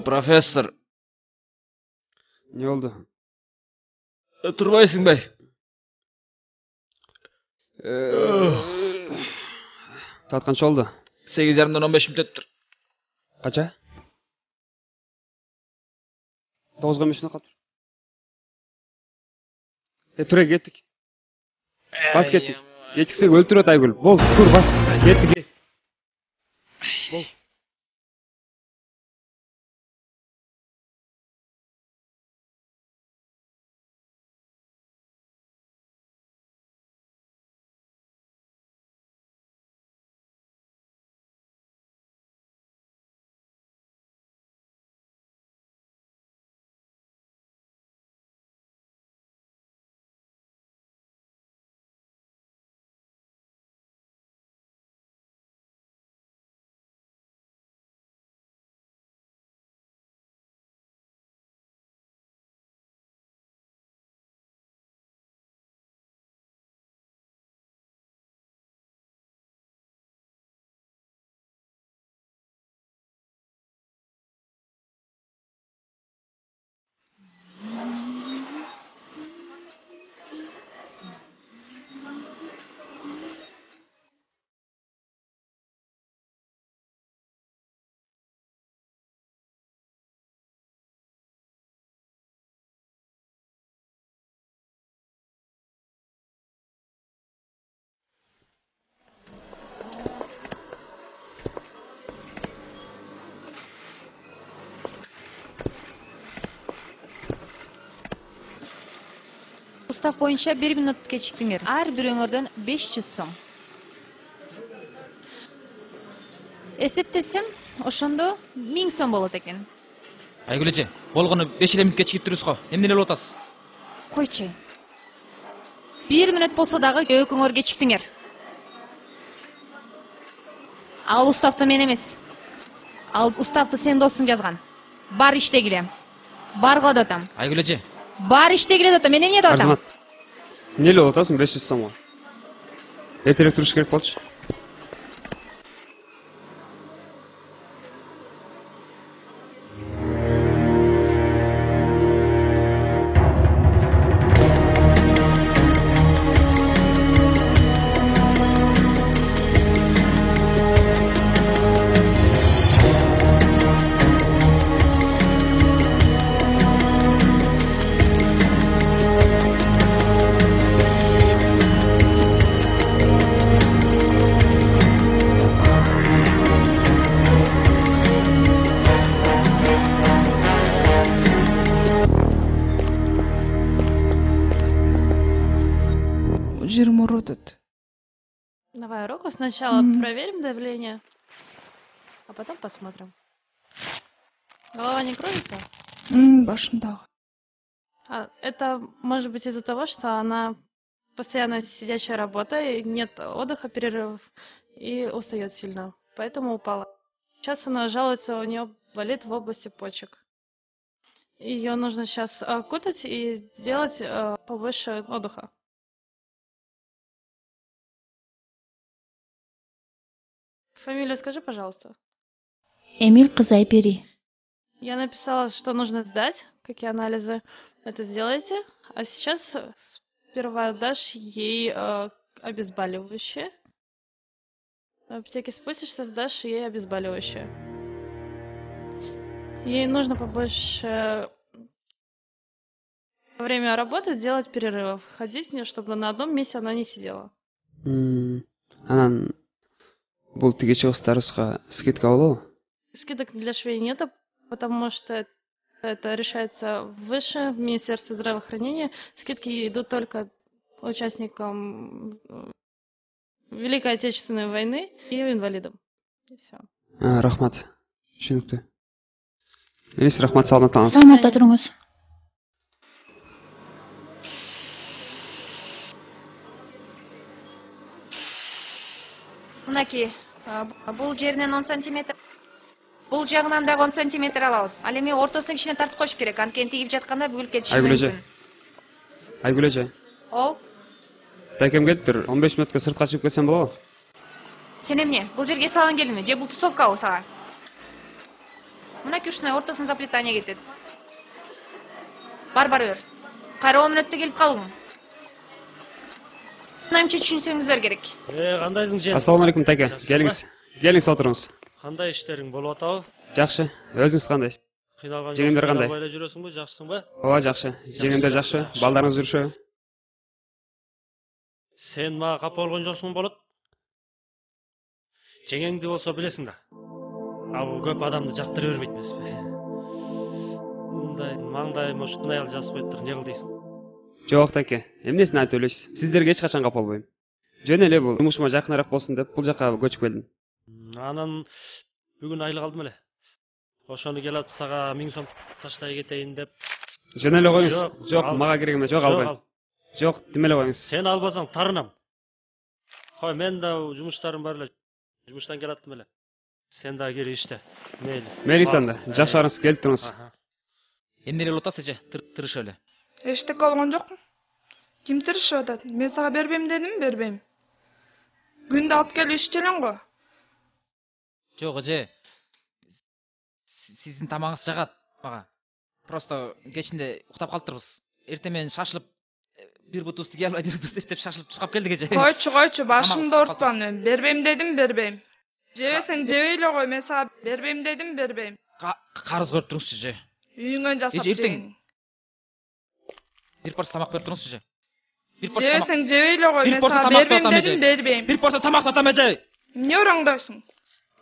Профессор. Не oldu? Turbaysың бай. Saat qancha oldu? 8:30dan 15 minut ötür. Qancha? 9'ga 15 minut qoldi. Tura ketdik. Bas ketdik. Kechiksek o'ltirib Aygul. Bol, tur bas. Ketdik. Bol. устав боюнча 1 мүнөт кечиктиңер. Ар бирөөңөрдөн 500 сом. Эсептесем, ошондо 1000 сом болот экен. Айгүл эже, болгону 5 минут кечигип турсуз го. Эмне эле атасыз? Койчу. 1 мүнөт болсо дагы экөөңөр кечиктиңер. Ал уставты мен эмес. Ал уставты сен досуң жазган. Бар иштегиле. Баргыла деп атам. Айгүл эже. Бар иштегиле деп атам. Мен эмне деп атам? Арзымат. Эмне эле атасың 500 сомго? Эртерээк туруш керек болчу. Жир моротит. Давай руку сначала проверим давление, а потом посмотрим. Голова не кружится? Башымдагы. Это может быть из-за того, что она постоянно сидячая работа, и нет отдыха, перерывов, и устает сильно, поэтому упала. Сейчас она жалуется, у нее болит в области почек. Ее нужно сейчас окутать и сделать побольше отдыха. Фамилию скажи, пожалуйста. Эмиль Кызайбери. Я написала, что нужно сдать, какие анализы. Это сделайте. А сейчас сперва дашь ей обезболивающее. В аптеке спустишься, сдашь ей обезболивающее. Ей нужно побольше во время работы делать перерывов. Ходить с ней, чтобы на одном месте она не сидела. Анан бул тиги чыгыстарыбызга скидка болобу? Скидок для швей нет, потому что это решается выше, в Министерстве здравоохранения. Скидки идут только участникам Великой Отечественной войны и инвалидам. И все. Рахмат. Түшүнүктүү. Эмес, рахмат, саламатта калыңыз. Саламатта туруңуз. Мынаки, бул жеринен 10 сантиметр. Бул жагынан дагы 10 сантиметр алабыз. Ал эми ортосуна кичине тартып коюш керек. Анткени тигип жатканда бүгүлүп кетиши мүмкүн. Айгүл эже. Ол, Тайкем кетиптир. 15 мүнөткө сыртка чыгып кетсем болобу? сен эмне? Бул жерге салган келдиңби? Же бул тусовкабы сага? Мынаки ушундай ортосуна заплетание кетет. Бар бер. Кайра 10 мүнөттө келип калдың. Мынамча түшүнсөңүздөр керек. Кандайсың жен? Ассаламу алейкум тайке. Келиңиз. Келиңиз отуруңуз. Кандай иштериң болуп атабы? Жакшы. Өзүңүз кандайсыз? Кыйналган Жеңимдер кандай? Байлай жүрөсүңбү, жакшысыңбы? Ооба, жакшы. Жеңимдер жакшы. Балдарыңыз жүрүшөбү? Сен мага капа болгон жоксуң болот. Жеңеңди болсо билесиң да. Ал көп адамды жактыра бербейт эмеспи. Мындай маңдайыма ушундай аял жазып коюптур, эмне кыл дейсиң? Жок тайке. Эмнесин айтып элесиз? Сиздерге эч качан капа болбойм. Жөн эле бул жумушума жакыныраак болсун деп бул жака көчүп келдим. Анан бүгүн айлык алдым эле. Ошону келип сага 1000 сом таштай кетейин деп. Жөн эле коюңуз. Жок, мага керек эмес. Жок, албайм. Жок, тим эле коюңуз. Сен албасаң тарынам. Кой, мен да жумуштарым бар эле. Жумуштан келаттым эле. Сен да кир иште. Мейли. Мейли анда. Жакшы барыңыз, келип туруңуз. Эмне эле атасыз эже? Тырышып эле. Эчтеке болгон жокмун. Ким тырышып атат? Мен сага бербейм дедим, бербейм. Күндө алып келип иччи элең го. Жок эже. Сиздин тамагыңыз жагат мага. Просто кечинде уктап калыптырбыз. Эртең менен шашылып бир бутузду кие албай бир бутуз деп шашылып чыгып келдик эже. Койчу, башымды ортпа. Бербейм дедим, бербейм. Жебесең жебей эле кой, мен сага бербейм дедим, бербейм. Карыз көрүп туруңузчу эже. Үйүңөн жасап жейин. Бир порция тамак берип туруңузчу эже. Жебесең жебей эле кой, мен сага бербейм дедим, бербейм. Бир порция тамак атам эже. Эмне ораңдойсуң?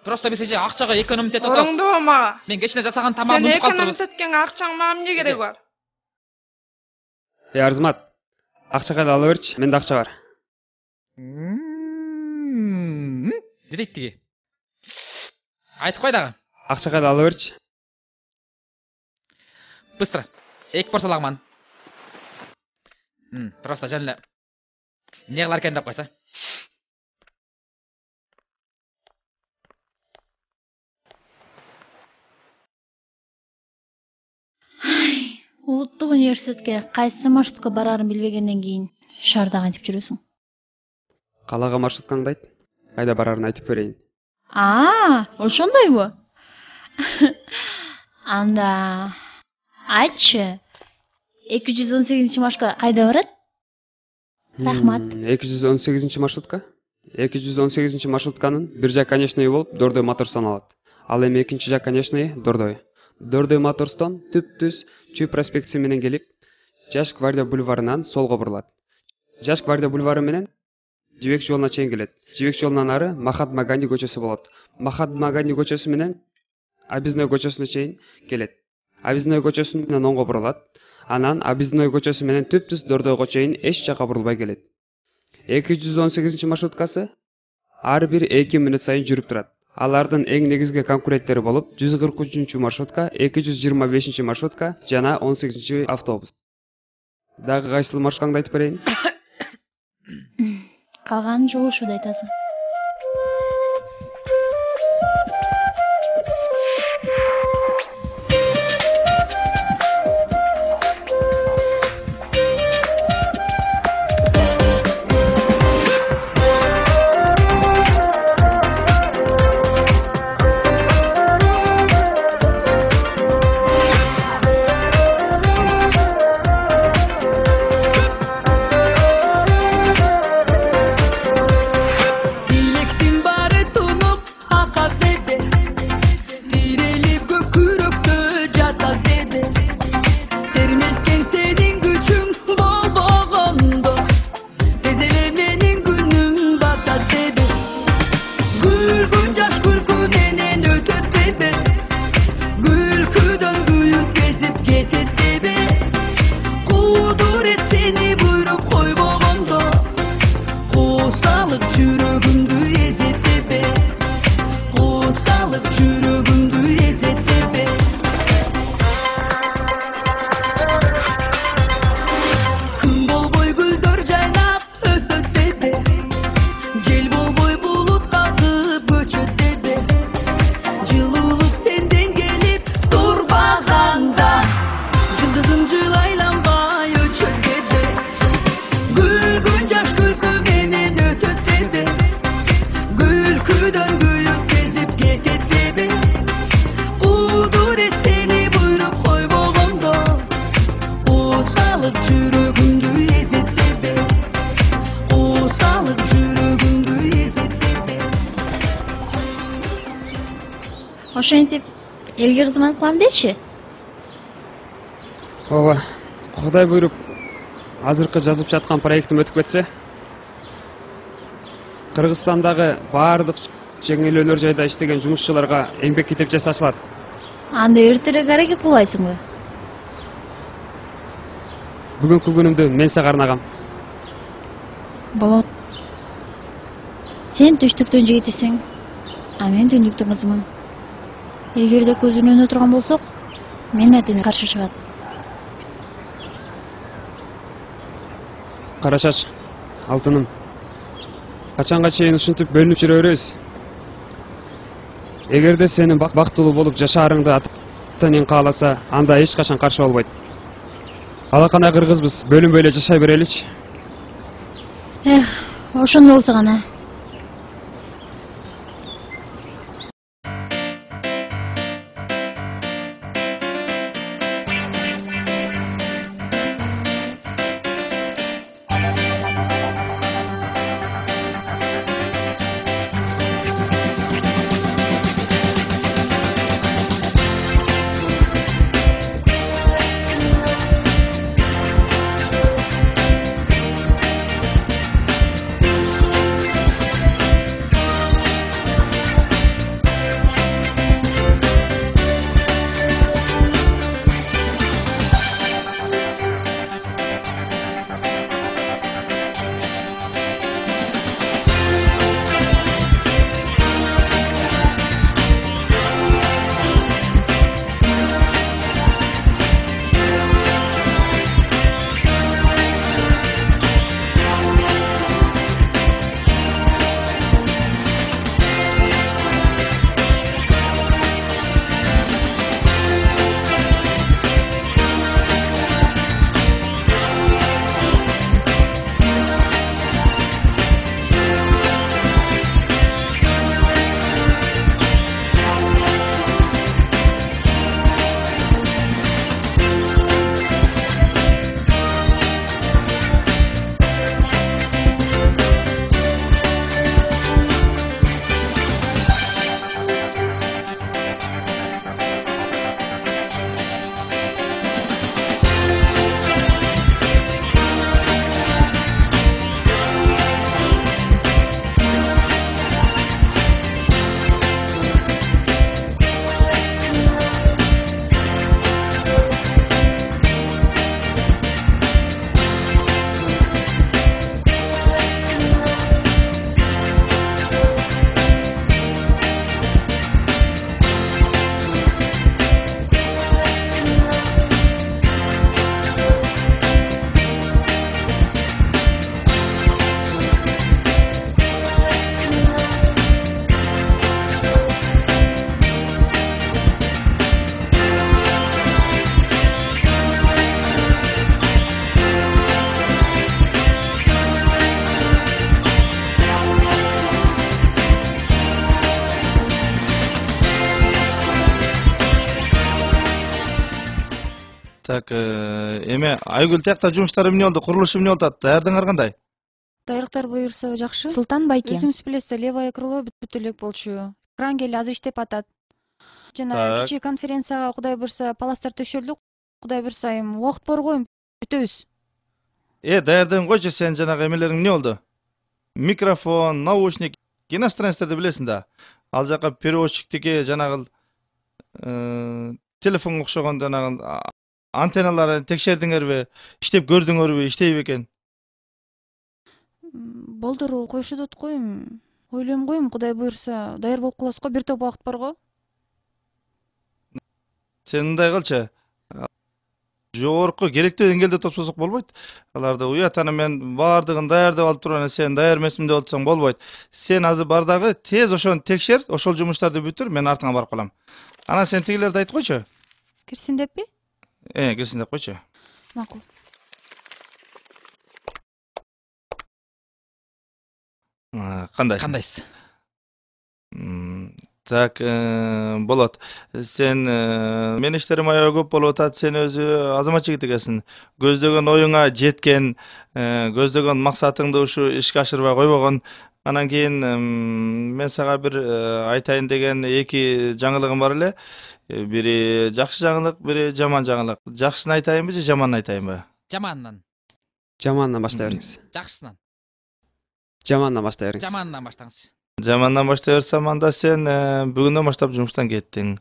Просто биз эже акчага экономить этип атабыз. Ораңдоба мага. Мен кечине жасаган тамагымды унутуп калыптырбыз. Сен экономить эткенге акчаң мага эмне кереги бар? Арзымат. Акча кайда ала берчи, менде акча бар. Дедектиги. Айтып кой дагы. Акча кайда ала берчи. Быстро. 2 порция лагман. Просто жөн эле эмне кылар экен деп койсо. Улуттук университетке кайсы маршрутка барарын билбегенден кийин шаарда кантип жүрөсүң? Калага маршруткаңды айт. Кайда барарын айтып берейин. Ошондойбу? Анда айтчы. 218 маршрутка кайда барат? Рахмат. 218 маршрутка? 218 маршрутканын бир жак конечный болуп Дордой моторстон алат. Ал эми экинчи жак конечный Дордой. Дордой моторстон түп-түз Чүй проспектиси менен келип, Жаш гвардия бульварынан солго бурулат. Жаш гвардия бульвары менен Жибек жолуна чейин келет. Жибек жолунан ары Махатма Ганди көчөсү болот. Махатма Ганди көчөсү менен Абизной көчөсүнө чейин келет. Абизной көчөсүнөн оңго бурулат. Анан Абизной көчөсү менен түп-түз Дордойго чейин эч жака бурулбай келет. 218 маршруткасы ар бир 2 мүнөт сайын жүрүп турат. Алардын эң негизги конкуренттери болуп 143 маршрутка, 225 маршрутка жана 18 автобус. Дагы кайсыл маршруткаңды айтып берейин? Калган жол ушууда айтасың. Ошентип элге кызмат кылам дечи. Ооба, Кудай буйруп, азыркы жазып жаткан проектим өтүп кетсе, Кыргызстандагы баардык жеңил өнөр жайда иштеген жумушчуларга эмгек китепчеси ачылат. Анда эртерээк аракет кылбайсыңбы? Бүгүнкү күнүмдү мен сага арнагам. Болот. Сен түштүктөн жигитисиң, а мен түндүктүн кызымын. Эгерде көзүнүн өнө турган болсок, менин атыма каршы чыгат. Карашаш, алтыным. Качанга чейин ушинтип бөлүнүп жүрө беребиз? Эгерде сенин бактылуу болуп жашаарыңды атанын кааласа, анда эч качан каршы болбойт. Алакандай кыргызбыз, бөлүнбөй эле жашай береличи. Ошондой болсо гана. Так, эме Айгүл тиякта жумуштар эмне болду? Курулуш эмне болуп атат? Даярдыгыңар кандай? Даярдыктар буюрса жакшы. Султан байке. Өзүңүз билесиз, левое крыло бүт элек болчу. Кран келе азыр иштеп атат. Жана Так. кичи конференцияга Кудай буйрса паластар төшөлдү. Кудай буйрса эми убакыт бар го, бүтөбүз. Даярдыгың койчу, сен жанагы эмелериң эмне болду? Микрофон, наушник, иностранецтерди билесиң да. Ал жака переводчиктики жанагы телефонго окшогон жанагы антенналарын текшердиңерби? Иштеп көрдүңөрбү? Иштейби экен? Болдуру коюшуп атат го эми. Ойлойм го эми Кудай буйрса даяр болуп каласыз го, бир топ убакыт бар го. Сен мындай кылчы. Жогорку керектүү деңгээлде топсосок болбойт. Аларды уятаны мен баардыгын даярдап алып турган сен даяр эмесмин деп атсаң болбойт. Сен азыр бар дагы тез ошону текшер, ошол жумуштарды бүтүр, мен артыңа барып калам. Анан сен тигилерди айтып койчу. Кирсин деппи? Кирсин деп койчу. Макул. Кандайсыз? Так, болот. Сен мен иштерим аябай көп болуп атат. Сен өзү азамат жигит экенсиң. Көздөгөн оюңа жеткен, көздөгөн максатыңды ушу ишке ашырбай койбогон. Анан кийин мен сага бир айтайын деген эки жаңылыгым бар эле. Бири жакшы жаңылык, бири жаман жаңылык. Жакшысын айтайынбы же жаманын айтайынбы? Жаманынан. Жамандан баштай бериңиз. Жакшысынан. Жамандан баштай бериңиз. Жаманынан баштаңыз. Жамандан баштай берсем, анда сен бүгүндөн баштап жумуштан кеттиң.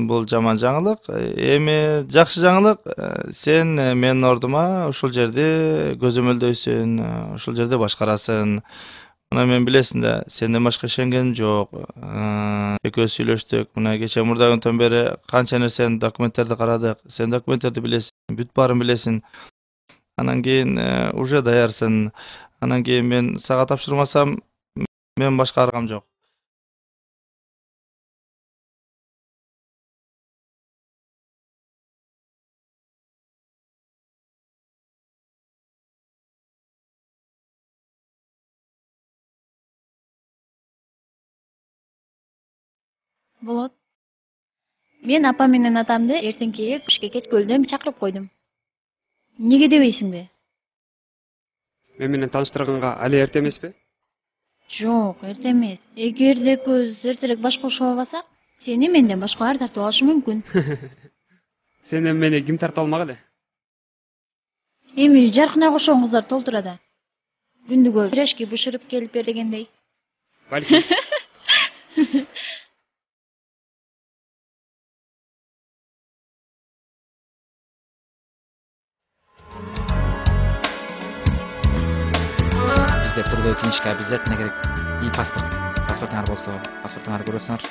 Бул жаман жаңылык. Эми жакшы жаңылык, сен менин ордума ушул жерди көзөмөлдөйсүн, ушул жерде башкарасың. Мына мен билесиң да, сенден башка ишенгеним жок. Экөөбүз сүйлөштүк. Мына кече мурда күндөн бери канча нерсени документтерди карадык. Сен документтерди билесиң, бүт баарын билесиң. Анан кийин уже даярсың. Анан кийин мен сага тапшырмасам, мен башка аргам жок. Болот. Мен апам менен атамды эртеңкиге ишке кечкөлдөн чакырып койдум. Неге дебейсиңби? Мен менен тааныштырганга али эрте эмеспи? Жок, эрте эмес. Эгерде көз эртерээк баш кошуп албасак, сени менден башкалар тартып алышы мүмкүн. Сенден мени ким тартып алмак эле? Эми жаркына кошон кыздар толтурада. Күндүгө пирожки бышырып келип бер дегендей. Балким. Бизде трудовой книжка обязательно керек. И паспорт. Паспортуңар болсо, паспортуңарды көрөсүңөр.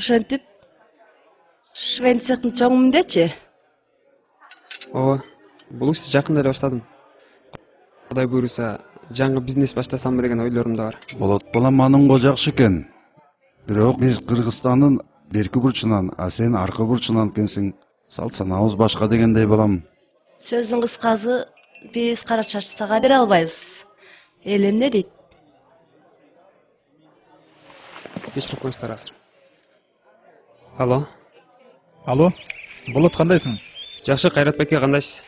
Ошентип швейн цехтын чоңундечи? Ооба, бул ишти жакында эле баштадым. Кудай буйруса, жаңы бизнес баштасамбы деген ойлорум да бар. Болот балам, аныңго жакшы экен. Бирок биз Кыргызстандын берки бурчунан, а сен аркы бурчунан экенсиң. Салт санабыз башка дегендей балам. Сөздүн кыскасы, биз кара чачты сага бере албайбыз. Эл эмне дейт? Кечирип коюңуздар азыр. Алло. Алло, Болот кандайсың? Жакшы, Кайрат байке, кандайсыз?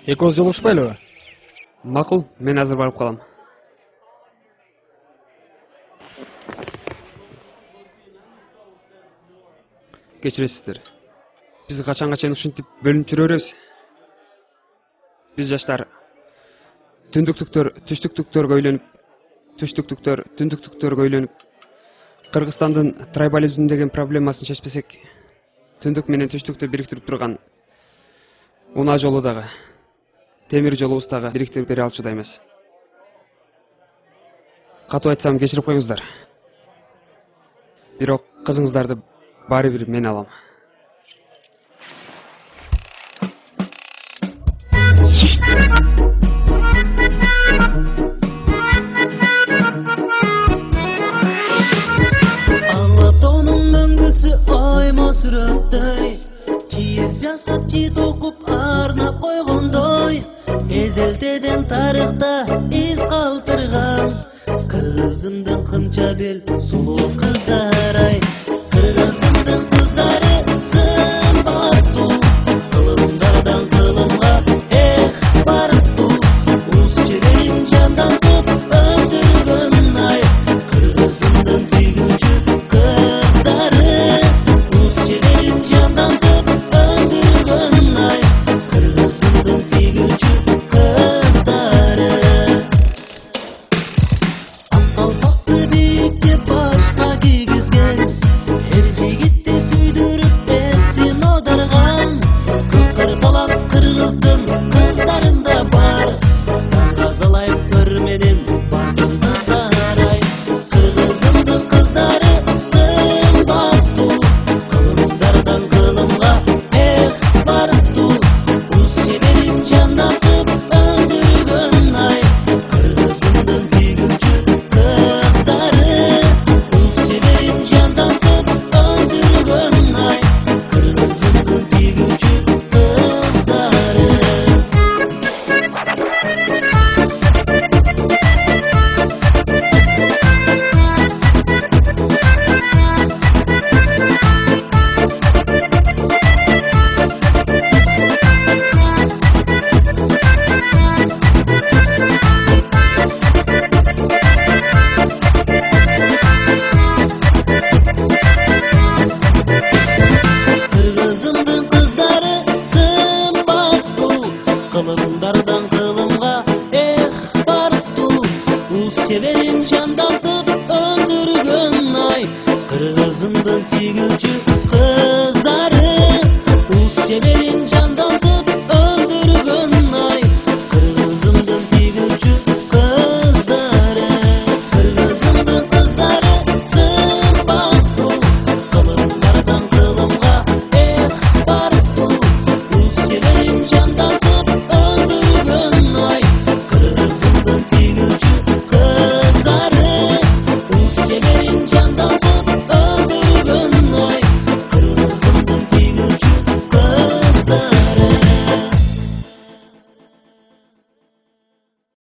Экөөбүз жолугушпайлыбы? Макул, мен азыр барып калам. Кечиресиздер. Биз качанга чейин ушинтип бөлүнүп жүрө беребиз. Биз жаштар түндүктүктөр түштүктүктөргө үйлөнүп, түштүктүктөр түндүктүктөргө үйлөнүп, Кыргызстандын трайбализм деген проблемасын чечпесек, түндүк менен түштүктү бириктирип турган унаа жолу дагы, темир жолубуз дагы бириктирип бере алчу да эмес. катуу айтсам кечирип коюңуздар. Бирок кызыңыздарды баары бир мен алам. Алатонун мөңгүсү оймо сүрөттөй, кийиз жасап чит окуп арнап койгондой, эзелтеден тарыхта из калтырган кыргызымдын кымча бел сулуу кыздар-ай, кыргызымдын кыздары сымбаттуу, кылымдардан кылымга бардуу, уз чеберин жандантып өндүргөн-ай, кыргызымдын түйгүнчү кыздары, уз чеберин жандантып өндүргөн-ай, кыргызымдын түйгүнчү кыздары. Акалпакты бийикке башка кийгизген, эр жигитти сүйдүрүп эсин оодарган, кыркырталак кыргыздын кыздарында бар, тазалайып көрменин бардын кыздар-ай, кыргызымдын кыздары сымбаттуу, кылымдардан кылымга бардуу, уз чеберин жандантып өндүргөн-ай, кыргызымдын түйгүнчү кыздары, уз чеберин жандантып өндүргөн-ай, кыргызымдын түйгүнчү кыздары. Kırgızımdın kızları sımbattуу, kılımdardan kılımga bardуу, uз çeverin jandантып öndürgön-ay, kırgızımdın tүйгүнчү kыздары, uз çeverin